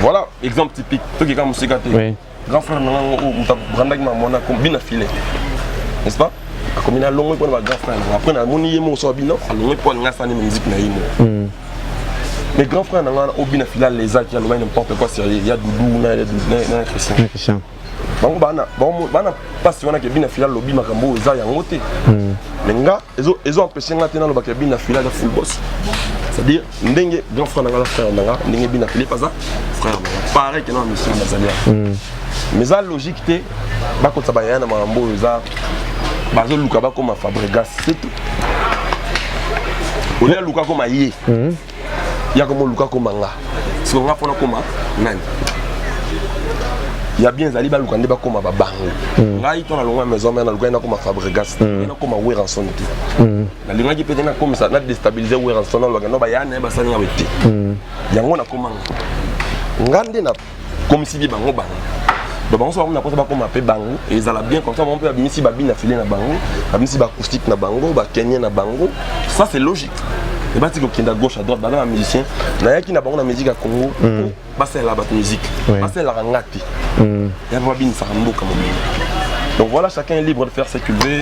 voilà, exemple typique, ceux qui comme musique Oui. Grand frère n'a pas brandag ma mona comme bien affilé. N'est-ce pas? Comme il a long pour ma grand frère. Après na moni yemo so bino, long pour ngasa ni musique na yimo. Mais grand frère n'a pas bien affilé les a qui a n'importe quoi sérieux, il y a Doudou, il y a Christian. Bon pas si on a bien affilé lobby makambo eza ya ngote. Mais nga ils ont empêché ngata na lo ba bien affilé de full boss. C'est-à-dire, ndenge grand frère n'a pas frère n'a ndenge bien affilé pas ça frère pareil que dans la mission Nazalia. Mais ça logique té ba ko tsabaya na mambo za bazo luka ba comme Fabregas c'est tout. On est luka comme yé. Ya comme luka comme nga. Si on a fona comme nani. Il y a bien Zali ba luka ndeba comme ba bango. Nga ito na longa maison mais na luka na comme Fabregas. Na comme Weranson té. La linga qui peut être comme ça na déstabiliser Weranson na no ba ya na ba sani ngabete. Yango na comme ngande na comme si bango bango. Donc on a pas comme appelé bango et ils allaient bien comme ça on peut bien si babine affilé na bango, babine si acoustique na bango, ba kenyan na bango. Ça c'est logique. Et bah tu qui est à gauche à droite, bah là un musicien, na qui na bango na musique à Congo, bah c'est la musique, bah c'est la rangati. Il y a babine ça rambo comme donc voilà, chacun est libre de faire ce qu'il veut.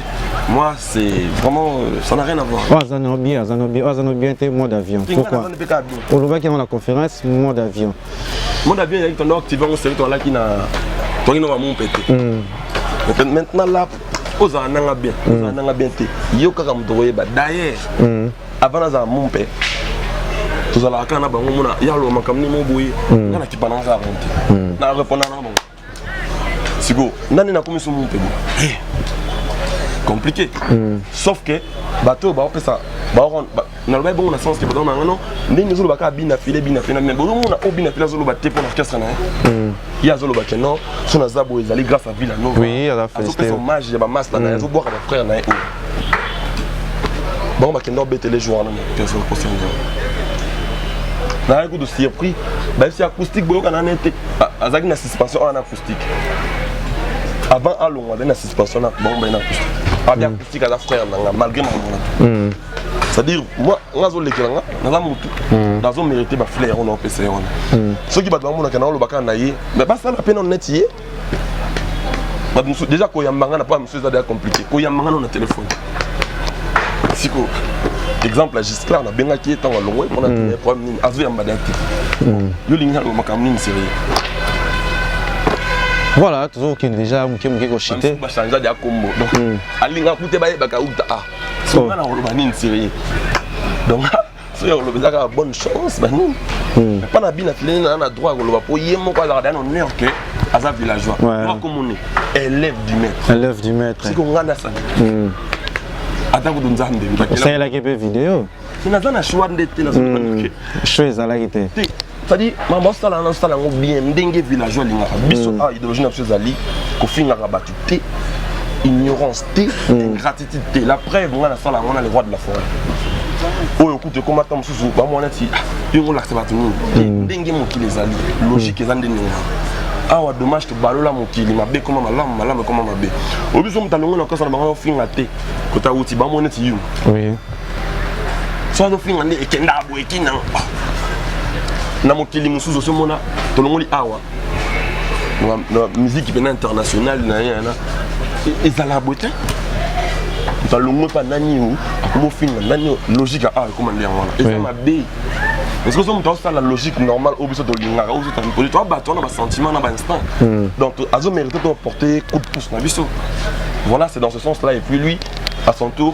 Moi, c'est vraiment, ça n'a rien à voir. Zanobien était mode d'avion. Pourquoi? Pour le bac qui est dans la conférence, mode d'avion. Mode d'avion, il y a ton activant au série là qui n'a mon pété. Maintenant là, aux ananga bien, aux ananga bien té. Yo kakam doye ba d'ailleurs. Avant ça mon père. Tous à la cana ba ngomona, ya lo makam ni mo boye. Na ki bananga avante. Na répondre na bon. Sigo, nani na commis sur mon pédo. Compliqué. Sauf que bateau ba on ça ba on na le bon na sens que ba non non ndenge zolo ba ka bina filé mais bon on a bina filé zolo ba té pour l'orchestre na. Il y a zolo ba kenon son na zabo ezali grâce à Villanova. Oui, à la fête. Son mage ya ba master na zo boire ba frère na. Bon ba kenon bête les joueurs na que ça concerne. Na un coup de surpris, ba si acoustique boyo kana nete azaki na suspension en acoustique. Avant à long, on a une suspension là, bon ben acoustique. Pas bien acoustique à la frère malgré ma monnaie. C'est-à-dire moi, on a zolé kelanga, on a mutu, on a mérité ma flair on a PC on. Ceux qui battent mon canal le baka naïe, mais pas ça la peine on est hier. Déjà Koyambanga n'a pas monsieur ça déjà compliqué. Koyambanga on a téléphone. Siko. Exemple, Gisclar, on a bien acquis tant à long, on a des problèmes à faire en badati. Yo linga le makamni série. Voilà, toujours qui déjà qui chité. Bah changer de combo. Donc alinga coûter ba baka uta ah. So on a une série. Donc c'est une bonne chance bah nous. Pas na bien affilé na droit ko ba po yemo ko la dans honneur que Azab villageois. Toi comme on est élève du maître. Élève du maître. C'est qu'on a ça. Attends que nous avons c'est la vidéo. C'est na choix d'être na chose à la guité. C'est-à-dire, maman ça là bien ndenge villageois linga biso a idéologie na chose ali ko finga rabattu té ignorance té ingratitude té la preuve on a ça là on a les rois de la forêt. Oh écoute comment attends sous ba mo na ti on l'accepte tout ndenge mo ki les ali logique ezande ndenge. Ah ouais dommage que balola mo ki mabe comment malama comment mabe. Obiso mutalongo na kosa na bango finga té ko ta uti ba mo na ti yu. Oui. So do finga ndé ekenda bo ekina. Na mokili mususu so mona tolongoli awa na musique pena internationale na yana ezala bote talongo pa nani ou akomo finga nani logique a comment dire wana ezama be parce que so mutaw ça la logique normale au biso to linga au so to to ba to na ba sentiment na ba instant donc azo mérité de porter coup de pouce na biso voilà c'est dans ce sens là et puis lui à son tour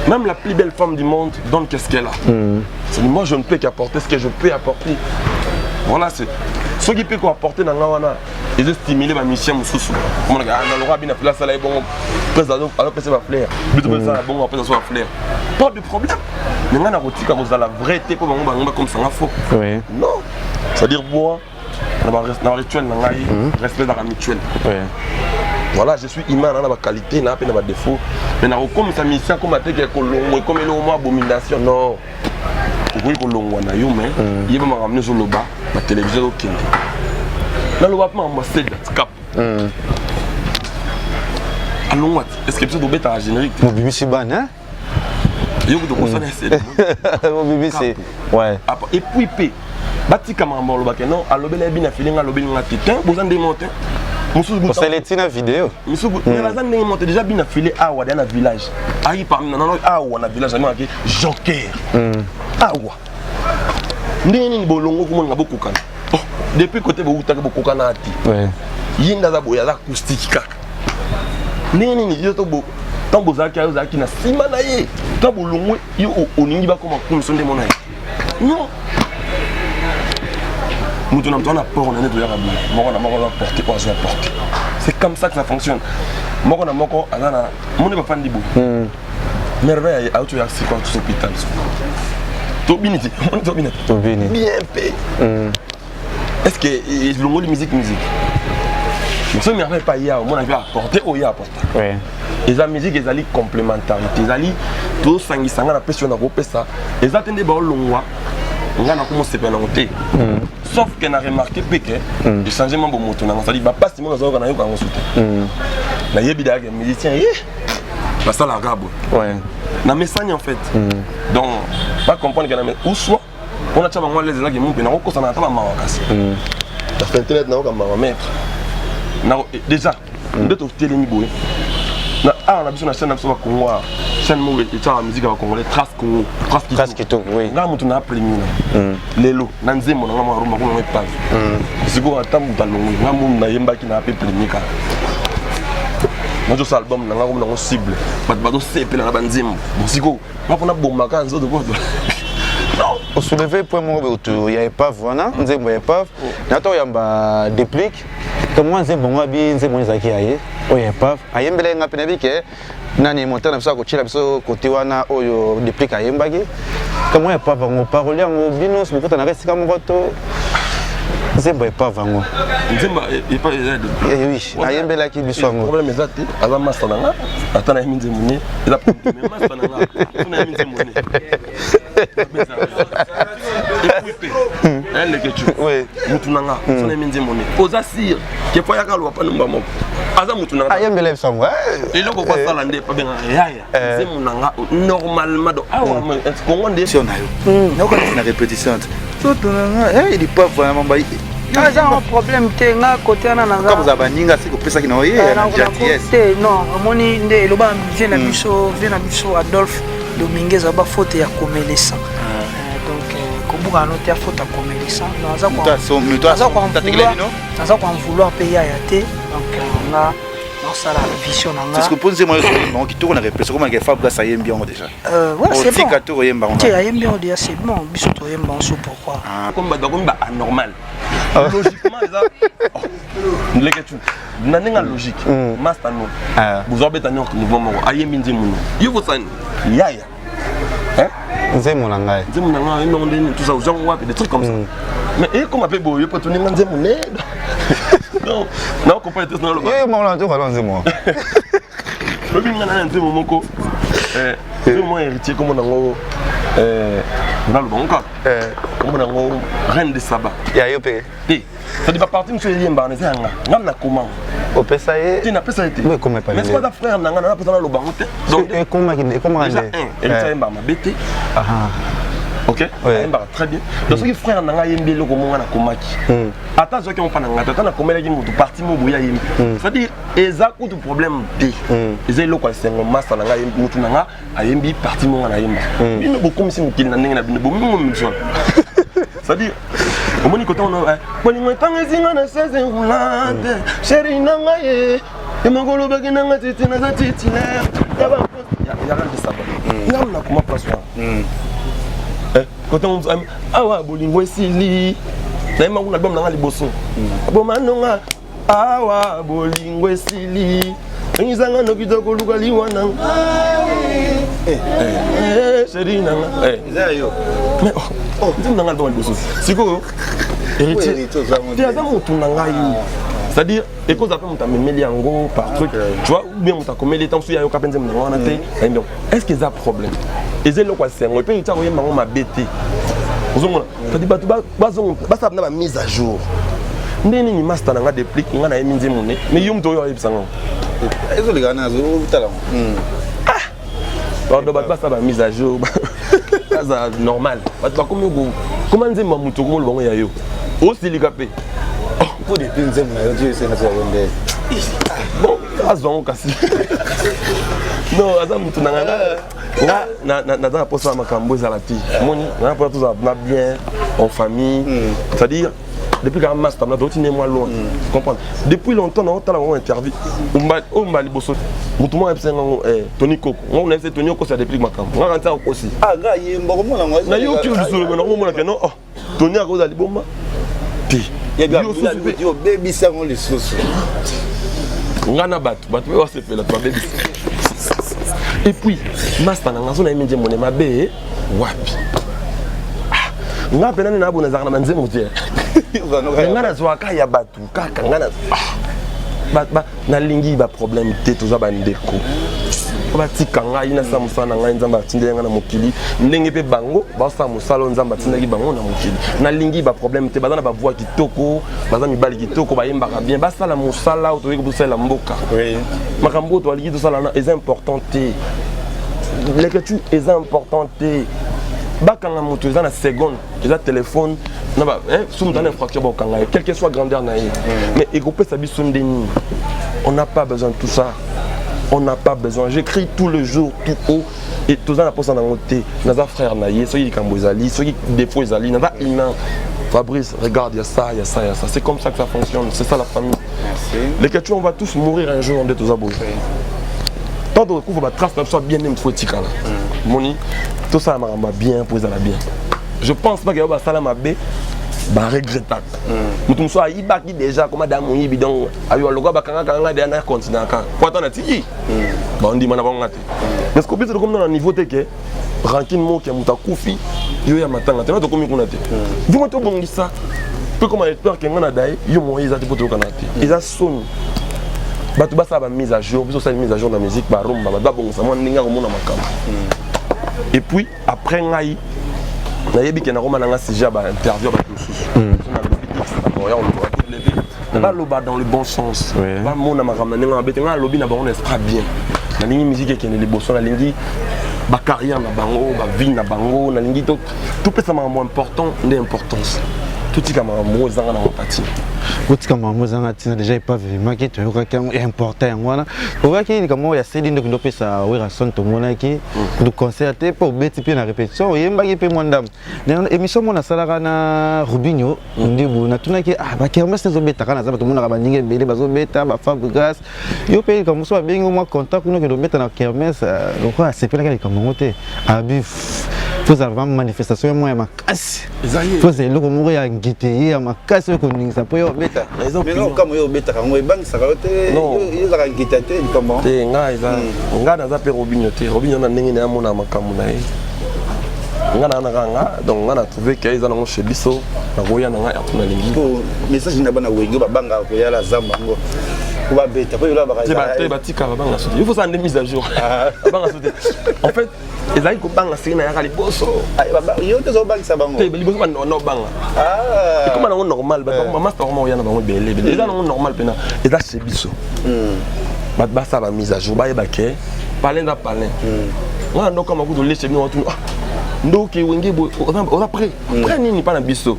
même la plus belle femme du monde donne qu'est-ce qu'elle a. C'est moi je ne peux qu'apporter ce que je peux apporter. Voilà, c'est ce qui peut apporter dans la wana. ils ont stimulé ma mission mosusu on a le roi bien place là bon président alors que c'est ma fleur but de ça bon après ça soit fleur pas de problème mais on a roti comme ça la vérité pour moi comme ça faux Oui. non c'est-à-dire moi dans rituel respect dans la mutuelle Oui. voilà je suis humain dans la qualité n'a pas de défaut mais na comme ça mission comme attaque kolongo comme le mot abomination non oui kolongo na yo mais il va me ramener sur le bas la télévision au Kenya là le va me c'est cap allons est-ce que tu dois mettre un générique Mon bébé c'est ban hein. Yo de consonner c'est Mon bébé c'est ouais. Et puis p bati kamamba lo ba non alobela bina feeling alobela ngati tin bozan démonter Parce que c'est une vidéo. Mais la zone est déjà bien affilée à Ouad dans le village. Aïe parmi non à Ouad dans le village avec Joker. Awa. Ndeni bolongo ko nga beaucoup kan. Depuis côté bo utaka beaucoup kan ati. Ouais. Yinda za boya za acoustique kaka. Ndeni ni yo to bo tambo za kya za kina sima na ye. To bolongo yo oningi ba koma kumso ndemo na ye. Non. Nous avons un apport, on a porté quoi, porté. C'est comme ça que ça fonctionne. Moi, on a mon n'est pas fan du bout. Merveille, à autre c'est quoi tout l'hôpital. Tobinité, bien payé. Est-ce que le mot de musique mais ça merveille pas hier, on a vu apporter au apporter. Oui. Et la musique est allée complémentarité, ils allaient tout sanguisanga la pression à grouper ça. Ils attendaient ba longwa. On a commencé à noter. Sauf qu'elle a remarqué que le changement de moto, on a dit bah pas si mon azor on a eu quand on soutient. La yébida est musicien, bah ça la rabe. Ouais. Na message en fait. Donc pas comprendre que na ou soit on a tchaba moi les là qui mon na ko ça na ta maman kasi. La fin internet na ko maman maître. Na déjà de to télé ni boy. Na on a besoin de chaîne absolument Congo. Chaîne mo et ta musique va congolais trace Congo. Trace qui tourne, oui. Nga mutu na appelé mina. Lelo na nzembo na ngama roma ko na pas. Siko atambu talongo nga mu na yemba ki na appelé nika. Moi je album na ngama na cible. Ba do sepe na banzembo. Siko ba pona bomba ka nzo de ko. Non, au soulever point mon autour, il y a pas voilà, nzembo ya pas. Na to yamba déplique. Comment nzembo ngabi nzembo nzaki aye. O ya pas. Ayembele nga penabi ke nani monter na biso ko chila biso côté wana oyo déplique ayembaki. Comment ya pas vango parole ngo binos mokota na resika moto. Nzembo ya pas vango. Nzembo e pas oui, ayembela ki biso ngo. Problème ezati aza master nanga atana minze muni eza problème master nanga tuna minze muni. Elle que tu oui mutunanga tuna minze muni oza sir ke fois yaka lwa pa numba moko aza mutunanga ayembela biso ngo et là ko kwa sala nde pa benga yaya nzemunanga normalement do awa est-ce qu'on nde si on a eu non quand on a répétition tutunanga il est pas vraiment ba J'ai un problème te nga côté ana nanga. Comme ça baninga c'est que pesa kina oye na gentillesse. Non, moni nde loba vient na biso Adolphe Dominguez aba faute ya komelesa. Donc kobuka no te faute ya komelesa. Non za kwa vouloir payer ya te. Donc nga ça la vision nanga. C'est ce que pose moi bon qui tourne répétition comment il Fabra ça aime bien déjà. Ouais, c'est bon. Tikato yemba on. Tu aime bien déjà c'est bon, biso to yemba on sait pourquoi. Comme ba anormal. Logiquement ça les que tu nanenga logique master no vous avez tanu que niveau moko ayembi nzimu yo kosani yaya hein nzemu na ngai non ndeni tout ça aux gens wapi des trucs comme ça mais et comme appelle boyo peut tenir nzemu ne non comprendre tout dans le bas moi on va nzemu le bin ngana nzemu moko moi héritier comme on dans le bon cas comme on reine de Saba ya yo pe ça dit pas partir monsieur yemba na zanga ngam comment au pesa ye tu n'as pas ça été mais comment pas mais c'est pas ta frère nanga na pas dans le bango donc comment yemba ma bête OK yemba très bien donc ce qui frère nanga yembe le comment na komaki attends ce qui on pas nanga tata na komela ki mutu parti mo boya yembe ça dit ezako du problème d ezai lo kwa sengo master nanga yembe mutu nanga ayembi parti mo na yemba bino beaucoup misi mukili na ndenge na bino bomo mso c'est-à-dire au moins quand on a bolingo tangezinga na 16 roulante chéri nanga ye emangolo bagina ngati na za titile yaba ya rende saba ngam na kuma place quand on awa bolingo esili na emangolo album nanga liboso bo manonga awa bolingo esili ngizanga no kitoko luka liwana chéri nanga Zayo. mais oh dis nanga ndo liboso siko héritier tu as mon ton nanga yi c'est-à-dire et cause après mon ta memeli yango par truc tu vois ou bien mon ta komeli tant sou ya yo kapenze mon wana te est-ce que ça problème ezé lokwa sengo pe ita koyemba ngo mabete ozomona tadi batu bazongo basa na ba mise à jour ndeni ni master nanga déplique nga na yemi nzemone mais yum to yo yebisanga Ezo les gars, pardon, ça va mise à jour. Ça normal. Comment dire mamuto comment le bon yayo? Aussi les capé. pour des pins na Dieu c'est notre wende. Bon, azon kasi. Non, azam mutu nanga. Na dans posa makambo za lati. Moni, na pour tout ça bien en famille. C'est-à-dire depuis que master na doti moi loin. Comprendre. Depuis longtemps on t'a la interview. Umba liboso. Mutu mo epse ngo Tony Coco. On a fait Tony Coco ça depuis makambo. On rentre aussi. Ah ga yemba ko mona ngwa. Na yo ki usolo na ko mona ke non. Oh, Tony a cause ali bomba. Pi. Ya bien yo baby sango les soso. Ngana batu wa se fait la toi baby. Et puis master na ngazo na yemi mon mabe wapi. Nga pena na abona zaka na manzemo tie. Ngana zwa ka ya batu kaka ngana ba na lingi ba problème te toza ba ndeko. Ba tikanga ina sa musana nga nzamba tinde nga na mokili ndenge pe bango ba sa musalo nzamba tindaki bango na mokili. Na lingi ba problème te bazana ba voix kitoko, bazana mibali kitoko ba yemba bien ba sala musala otoyi ko busala mboka. Oui. Makambo to aliki to sala na est important te. L'écriture est importante te. Bakanga moto eza na seconde eza téléphone na ba soum dans infraction bakanga quelle que soit grandeur na mais écouper sa biso ndeni on n'a pas besoin de tout ça on n'a pas besoin j'écris tous les jours tout haut et tout ça na posa na ngote naza frère na ye soki kambo ezali soki défaut ezali naza ina Fabrice regarde il y a ça c'est comme ça que ça fonctionne c'est ça la famille l'écriture on va tous mourir un jour on est tous abos tant de coup faut ba trace soit bien même faut tikala moni tout ça m'a bien posé la bien je pense pas que va ça m'a bé ba regrettable mutum so ayiba ki déjà comme madame on yibi donc ayo logo ba kanga de na continent ka quoi t'en a tiki ba on dit mana ba ngate mais ce que peut comme dans le niveau te que ranking mo ki muta kufi yo ya matanga te na to komi kuna te dis-moi to bongisa peu comme espère que ngana dai yo mo isa te poto kana te isa son batu basa ba mise à jour biso ça mise à jour na musique ba rumba ba bongisa mo ndinga ko mona makamba. Et puis après ngai na yebi ke na roma na sujet ba interview ba tous on le bas dans le bon sens ba mona makamba nga bete nga lobby na ba on esprit bien na lingi musique ke ne liboso na lingi ba carrière na bango ba vie na bango na lingi tout peut ça moins important d'importance tout tika ma mozanga na empathie utika mamuzanga tina déjà pas vraiment que tu es important ngwana okaki kama ya sedi ndo pesa wera son to monaki du concerter pour beti pe na répétition yemba ki pe mondam na émission mona salaka na Rubinho ndibu na tunaki ba kermesse zo beta kana za bato mona ba ninge bele bazo beta ba Fabregas yo pe comme so bengo moi contact kuno ke do beta na kermesse donc c'est pas la comme monter abi faut avoir manifestation moi ma casse faut c'est le mourir en guité ya ma casse ko ningisa po yo beta mais non comme yo beta kango ebang sakaote yo za ngita te comment te nga eza nga na za pe Robinho na ndenge na mona makamu na ye nga na nga donc nga na trouvé que eza na chez biso na koya na nga na lingi message na bana wengi ba banga ko ya la zamba ngo ko ba beta po yo la ba te batika ba banga il faut ça une mise à jour banga sauter en fait ezali ko banga sina ya liboso yo te zo banga sabango te liboso ba no banga c'est comme na normal ba ko master mo ya na bango belé eza na normal pena eza chez biso ba ça ba mise à jour ba yeba ke parler da parler nga ndo kama ku do leche ni watu ndo ki wengi bo on après nini pas na biso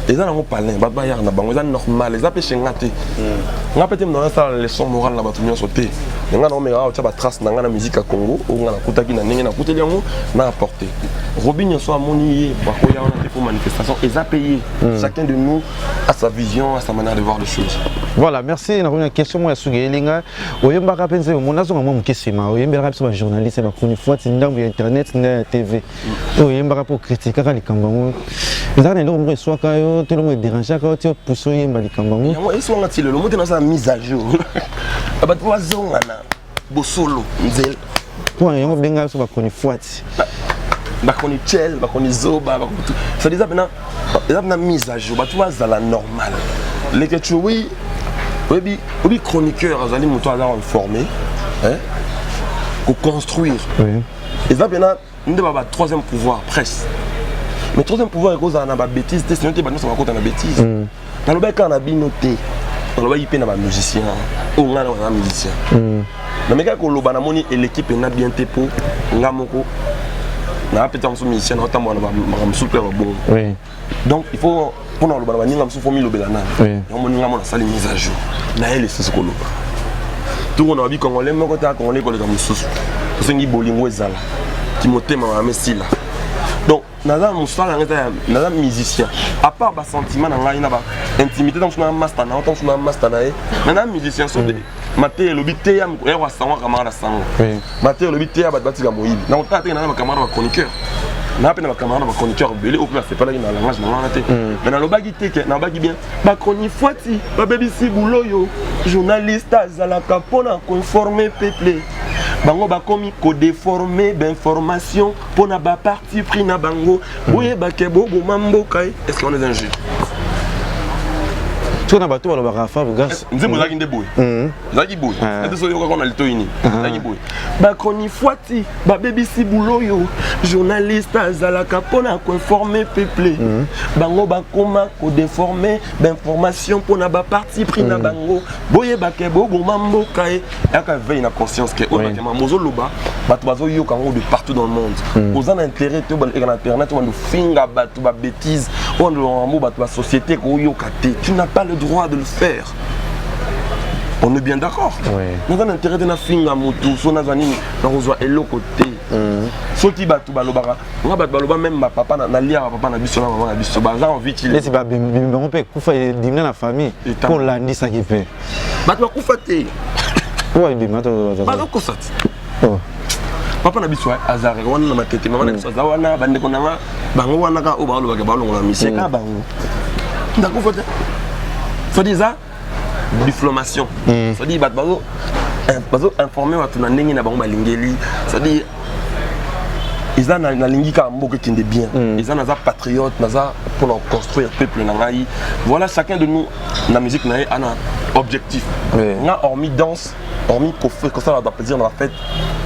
eza na mo parler ba ya na bango eza normal eza pe chengate nga peut-être dans ça leçon morale na batu nyonso te nga na mega ba trace na nga na musique à Congo ou nga na kutaki na ndenge na kuteli yango na apporter Robinho so amoni ba ko ya on a fait manifestation eza payé chacun de nous a sa vision a sa manière de voir les choses. Voilà, merci. Na une question moi sugelinga oyemba ka penze mo nazo ngamo mukesima oyemba ka ba journaliste ba kuni fois ndambu internet na TV oyemba ka pour critiquer ka likambo eza na eloko moko eswaka yo to eloko edérangeaka yo ti opuso oyemba likambo yango yango eswanga ti lelo mote naza mise à jour bato bazonga na bosolo nzela mpo yango benga biso bakoni fwati bakoni chel bakoni zoba c'est-à-dire eza mpena mise à jour bato bazala normal leke tu oui oyebi chroniqueur azali moto aza informé koconstruire eza mpena nde ba troisième pouvoir presse mais troisième pouvoir ekozala na babêtise te sino te banyonso bakota na bêtise nalobaki kaka na bino te nalobaki mpe na bamusicien oyo ngai na baza musicien namekaki koloba namoni l'équipe ena bien te mpo nga moko na peta mosusu musicien naotambola na makambo mosusu mpe ya babongo donc il faut mpona koloba na baninga mosusu fo milobela nani yango moninga mo nasali mise à jour na ye lisusu koloba tuko na babi congolais moko te akongolais koleka mosusu tosengi bolingo ezala timotema mamesila donc naza mosala ngai naza musicien à part basentiment na ngai na baintimité ntango suna master na yo ntango suna master na ye naza musicien so mate elobi te ya wasango camarade asango mate elobi te ya bato batika moyibi na kotala teke naza bacamarade bachroniqueur na mpe na bacamarade bachroniqueur ebele oyo mpe basepalaki na langage na ngana te mais nalobaki teke nalobaki bien bachroni fwati babebisi buloyo journaliste azalaka mpona koinforme peuple bango bakomi kodéforme d'information mpona baparti pris na bango boyebake boboma mboka est-ce qu'on est un jeu tu na bato balobaka Fabregas nzembo ezalaki nde boye ezalaki boye ete so yokaka na litoi nini ezalaki boye bakoni fwati babebisi buloyo journaliste azalaka mpona koinforme peuple bango bakoma kodéforme d'information mpona baparti pris na bango boyebake boboma mboka yaka veille na conscience ke oyo bakema mozoloba bato bazoyoka yango de partout dans le monde oza na intérêt te obaleka na internet obando finga bato babêtise obando yango bato basociété koyoka te tu n'as pas le droit de le faire. On est bien d'accord. Nous avons intérêt de finga mutu, so nazani na kozwa eloko te. Soki batu balobaka, nga batu baloba même ma papa na lia papa na biso na maman na biso baza envie qu'il. Laisse ba bimbo pe kufa dimna na famille pour landisa ki pe. Batu bakufa te. Ouais bimba to. Batu kosati. Oh. Papa na biso azare wana na matete maman na biso zawana bande konanga bango wana ka o ba lobaka ba longola mission ka bango. Ndakufa te. C'est-à-dire ça, diffamation. C'est-à-dire bazo informer watu na ndenge na bango balingeli. C'est-à-dire ils ont na lingi ka mboka kinde bien. Ils ont naza patriote, naza pour construire peuple na ngai. Voilà chacun de nous na musique na a un objectif. Na hormis danse, hormis que ça va plaisir dans la fête,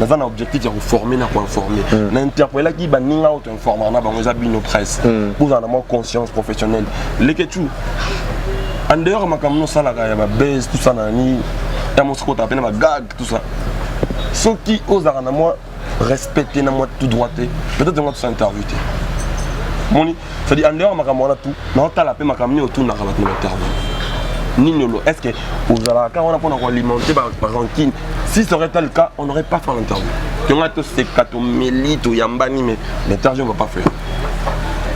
naza un objectif de former na ko informer. Na interpeller qui baninga auto informer na bango za bino presse. Pour en avoir conscience professionnelle. Leketu en dehors makamno sala ka ya ba base tout ça nani ya mosiko ta pena ba gag tout ça ceux qui osera na moi respecter na moi tout droité peut-être on va s'interviewer moni ça dit en dehors makamno na tout na ta la pe makamni autour na rabat na interview ninolo est-ce que osera ka on a pour alimenter ba rancune si ça aurait été le cas on n'aurait pas fait l'interview on a tout ces kato melito yambani mais l'interview on va pas faire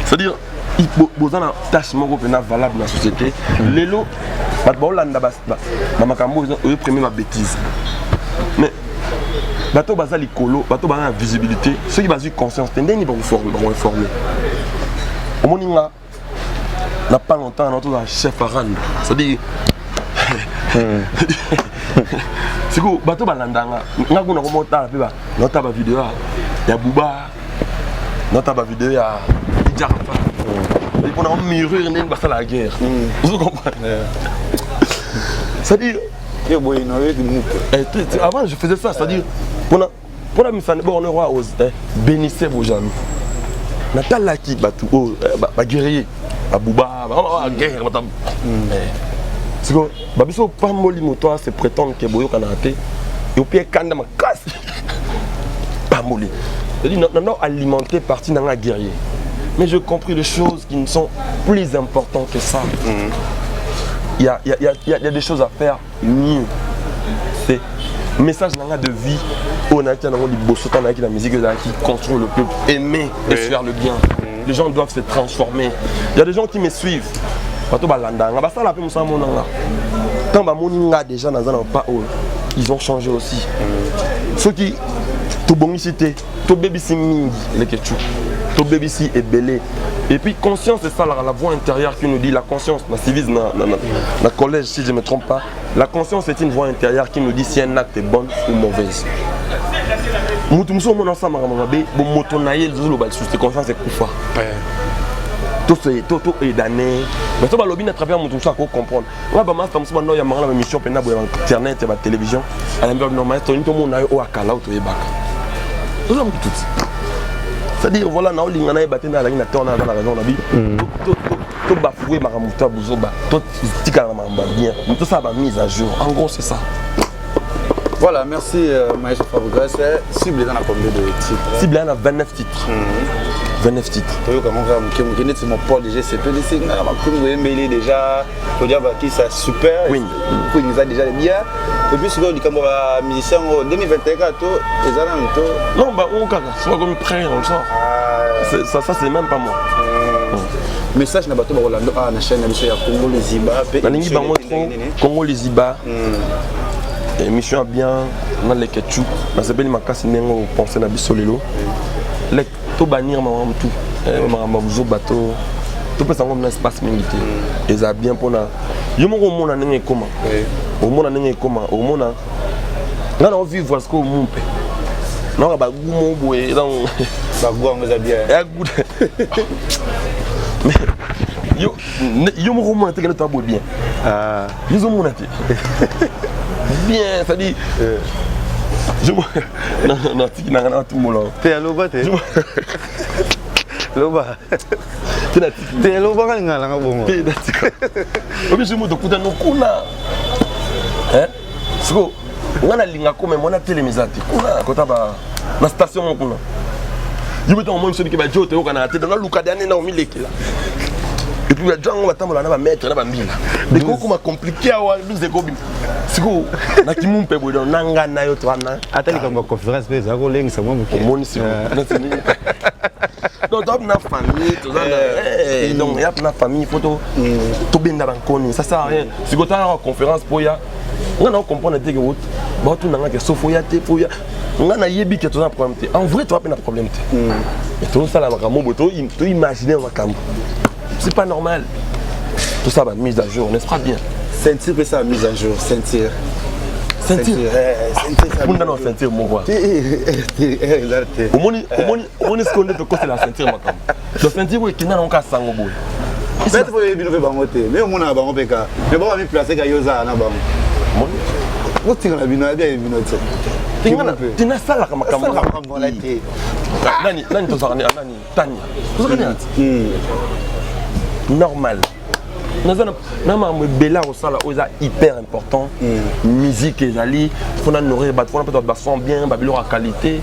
c'est à dire il faut une tâche valable dans la société. Lelo, ils premier ma bêtise. Mais bateau bazali likolo, bateau bazali la visibilité. Ceux qui basent conscience, ils vont vous informer. Au moment n'a pas longtemps, on a un chef à rendre. C'est-à-dire, c'est que bateau balandanga, on a remonté notre vidéo, il y a Bouba, notre vidéo, il y a Djarafa. On a un murmure dans la guerre. Vous comprenez? C'est-à-dire, avant je faisais ça, c'est-à-dire, pour la mise en œuvre, on aura bénissez vos amis. Nathalie qui batou, guerrier, Bouba, guerre. C'est que, Babiso pas moli moto, c'est prétendre que Boyo Kanate, et au pied Kanda ma casse. Pas moli. C'est-à-dire, nous avons alimenté partie dans la guerrier. Mais j'ai compris des choses qui ne sont plus importantes que ça. Il y a des choses à faire mieux. C'est un message de vie. On a la musique qui contrôle le peuple, aimer et faire le bien. Les gens doivent se transformer. Il y a des gens qui me suivent. Déjà ils ont changé aussi. Ceux qui tout bon cité, tout baby mingi les ketchup. to BBC est belé. Et puis conscience, c'est ça la voix intérieure qui nous dit la conscience. Na civisme, na collège, si je ne me trompe pas, la conscience est une voix intérieure qui nous dit si un acte est bon ou mauvaise. Mutumso mon ensemble mamabe, bon motonaye le zulu bal sous conscience est kufa. Tout est damné. Mais ça va lobby à travers Mutumso à comprendre. Ouais bah master muso no ya mangala émission pena bo internet et ba télévision. À l'envers normal, tout le monde a au akala ou to ebaka. Tout ça tout. C'est-à-dire voilà na olinga na ebate na la na tona dans la raison na bi. Tout bafoué maramuta buzoba. Tout tika na mamba bien. Tout ça va mise à jour. En gros c'est ça. Voilà, merci Maestro Fabregas. Cible dans la combien de titres? Cible dans 29 titres. 29 titres. Tu vois comment on va mon port de GCP, on mêlé déjà, tu dis qui ça super. Oui. Il nous a déjà bien. Et puis souvent, quand on va musicien en 2024, ils ont un tour. Non, bah on gagne. C'est pas comme prêt, on le sort. Ça c'est même pas moi. Message na bato ba Rolando na chaîne na biso ya Congo les Ziba. Na lingi bango Congo les Ziba. Émission bien, on a les ketchup, on a sebeli makasi nengo penser na biso lelo. Les to bannir maman tout, maman buzo bateau. Tout peut s'envoyer dans espace militaire. Et ça bien pour na. Yo mo ko mona nenge comment. Au mona nenge comment, au mona. Là on vit voir ce que mon père. Non ba gumo boye donc ba gwa on bien. Mais yo mo ko mona te que to boye bien. Ah, yo zo mona te. Bien, ça dit. Je non, tu n'as rien à tout le monde. Tu es à l'oba, tu es. L'oba. Tu es à l'oba, tu es à l'oba. Tu es à l'oba. Je me dis que tu es à l'oba. Hein? C'est quoi? On a l'inga comme on a télémisati. On a la station. Je me dis que moi, je suis à l'oba. On a l'oba. On a l'oba. Et puis, on va mettre là des choses comme compliqué à voir nous écoles. C'est quoi? Na qui mon peuple dans nanga na yo toi na. Attends comme conférence mais ça rolling ça moi mon moni donc na famille tout ça donc y a na famille photo tout bien dans connait ça sert à rien. Si quand on a conférence pour ya on a comprendre que autre ba tout nanga que sofoya te pour ya on a yebi que tout ça problème. En vrai toi pas de problème. Et tout ça là makambo to imaginer makambo. C'est pas normal. Tout ça va mise à jour, n'est-ce pas bien? Sentir que ça mise à jour, sentir. Sentir. Mon non sentir mon voix. Au moins ce qu'on est de côté la sentir ma cam. Le sentir oui qui n'a pas sango boy. Peut-être faut bien faire bangoté. Mais on a bango peka. Mais bon on va placer kayoza na bango. Mon. Vous tirez la bino bien bino tse. Tu n'as ça la cam. Nani to ça nani Tania. Vous savez normal. Nous avons bella au sala hyper important. Musique et jali, faut nourrir, faut peut-être son bien, babylon à qualité.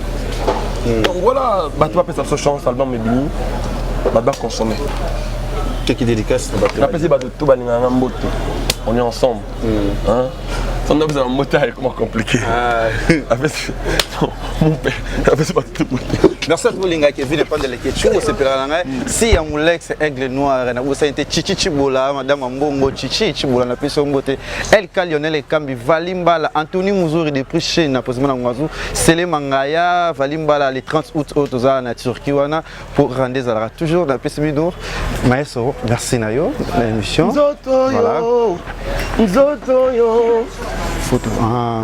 Donc voilà, tu vas faire ce chance album mais bien, va consommer. Qu'est-ce qui dédicace? On est ensemble. Hein? On a besoin de moteur, comment compliqué. Mon père, c'est pas tout. Merci à tous les gars qui viennent prendre les questions. C'est pour la si à mon lex aigle noir, ça a été Chichi Chibola, Madame Mbongo, Chichi Chibola, la personne beauté. El Lionel Kambi, Valimbala, Anthony Mouzouri de Priché, Naposman Ngazou, Sele Mangaya, Valimbala, les 30 août au Toza, na Turquie, pour rendre Zara toujours dans le Pessimidor. Maestro, merci Nayo, l'émission. Voilà. Photo. Ah.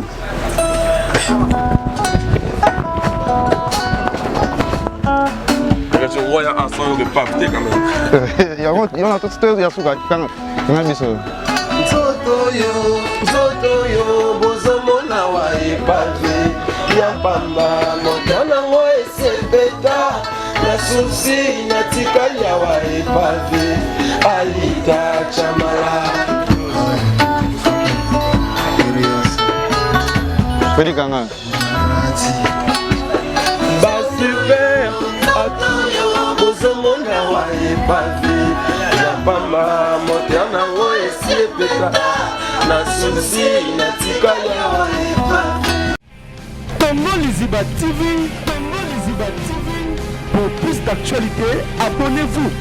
Tu vois, il y a un son de pape, quand même. Il y a un tout ce qu'il y a sous la canne. Il y a un bisou. Zotoyo, bozomona wa epavé. Yambamba, motana ngo esepeta. Na susi, na tika ya wa epavé. Alita chamala. Feli Kanga. Ba super, atoyo, bozomona wa epavé. Yambamba, motana ngo esepeta. Na susi, na tika ya wa epavé. Congo Liziba TV, Congo Liziba TV. Pour plus d'actualités, abonnez-vous.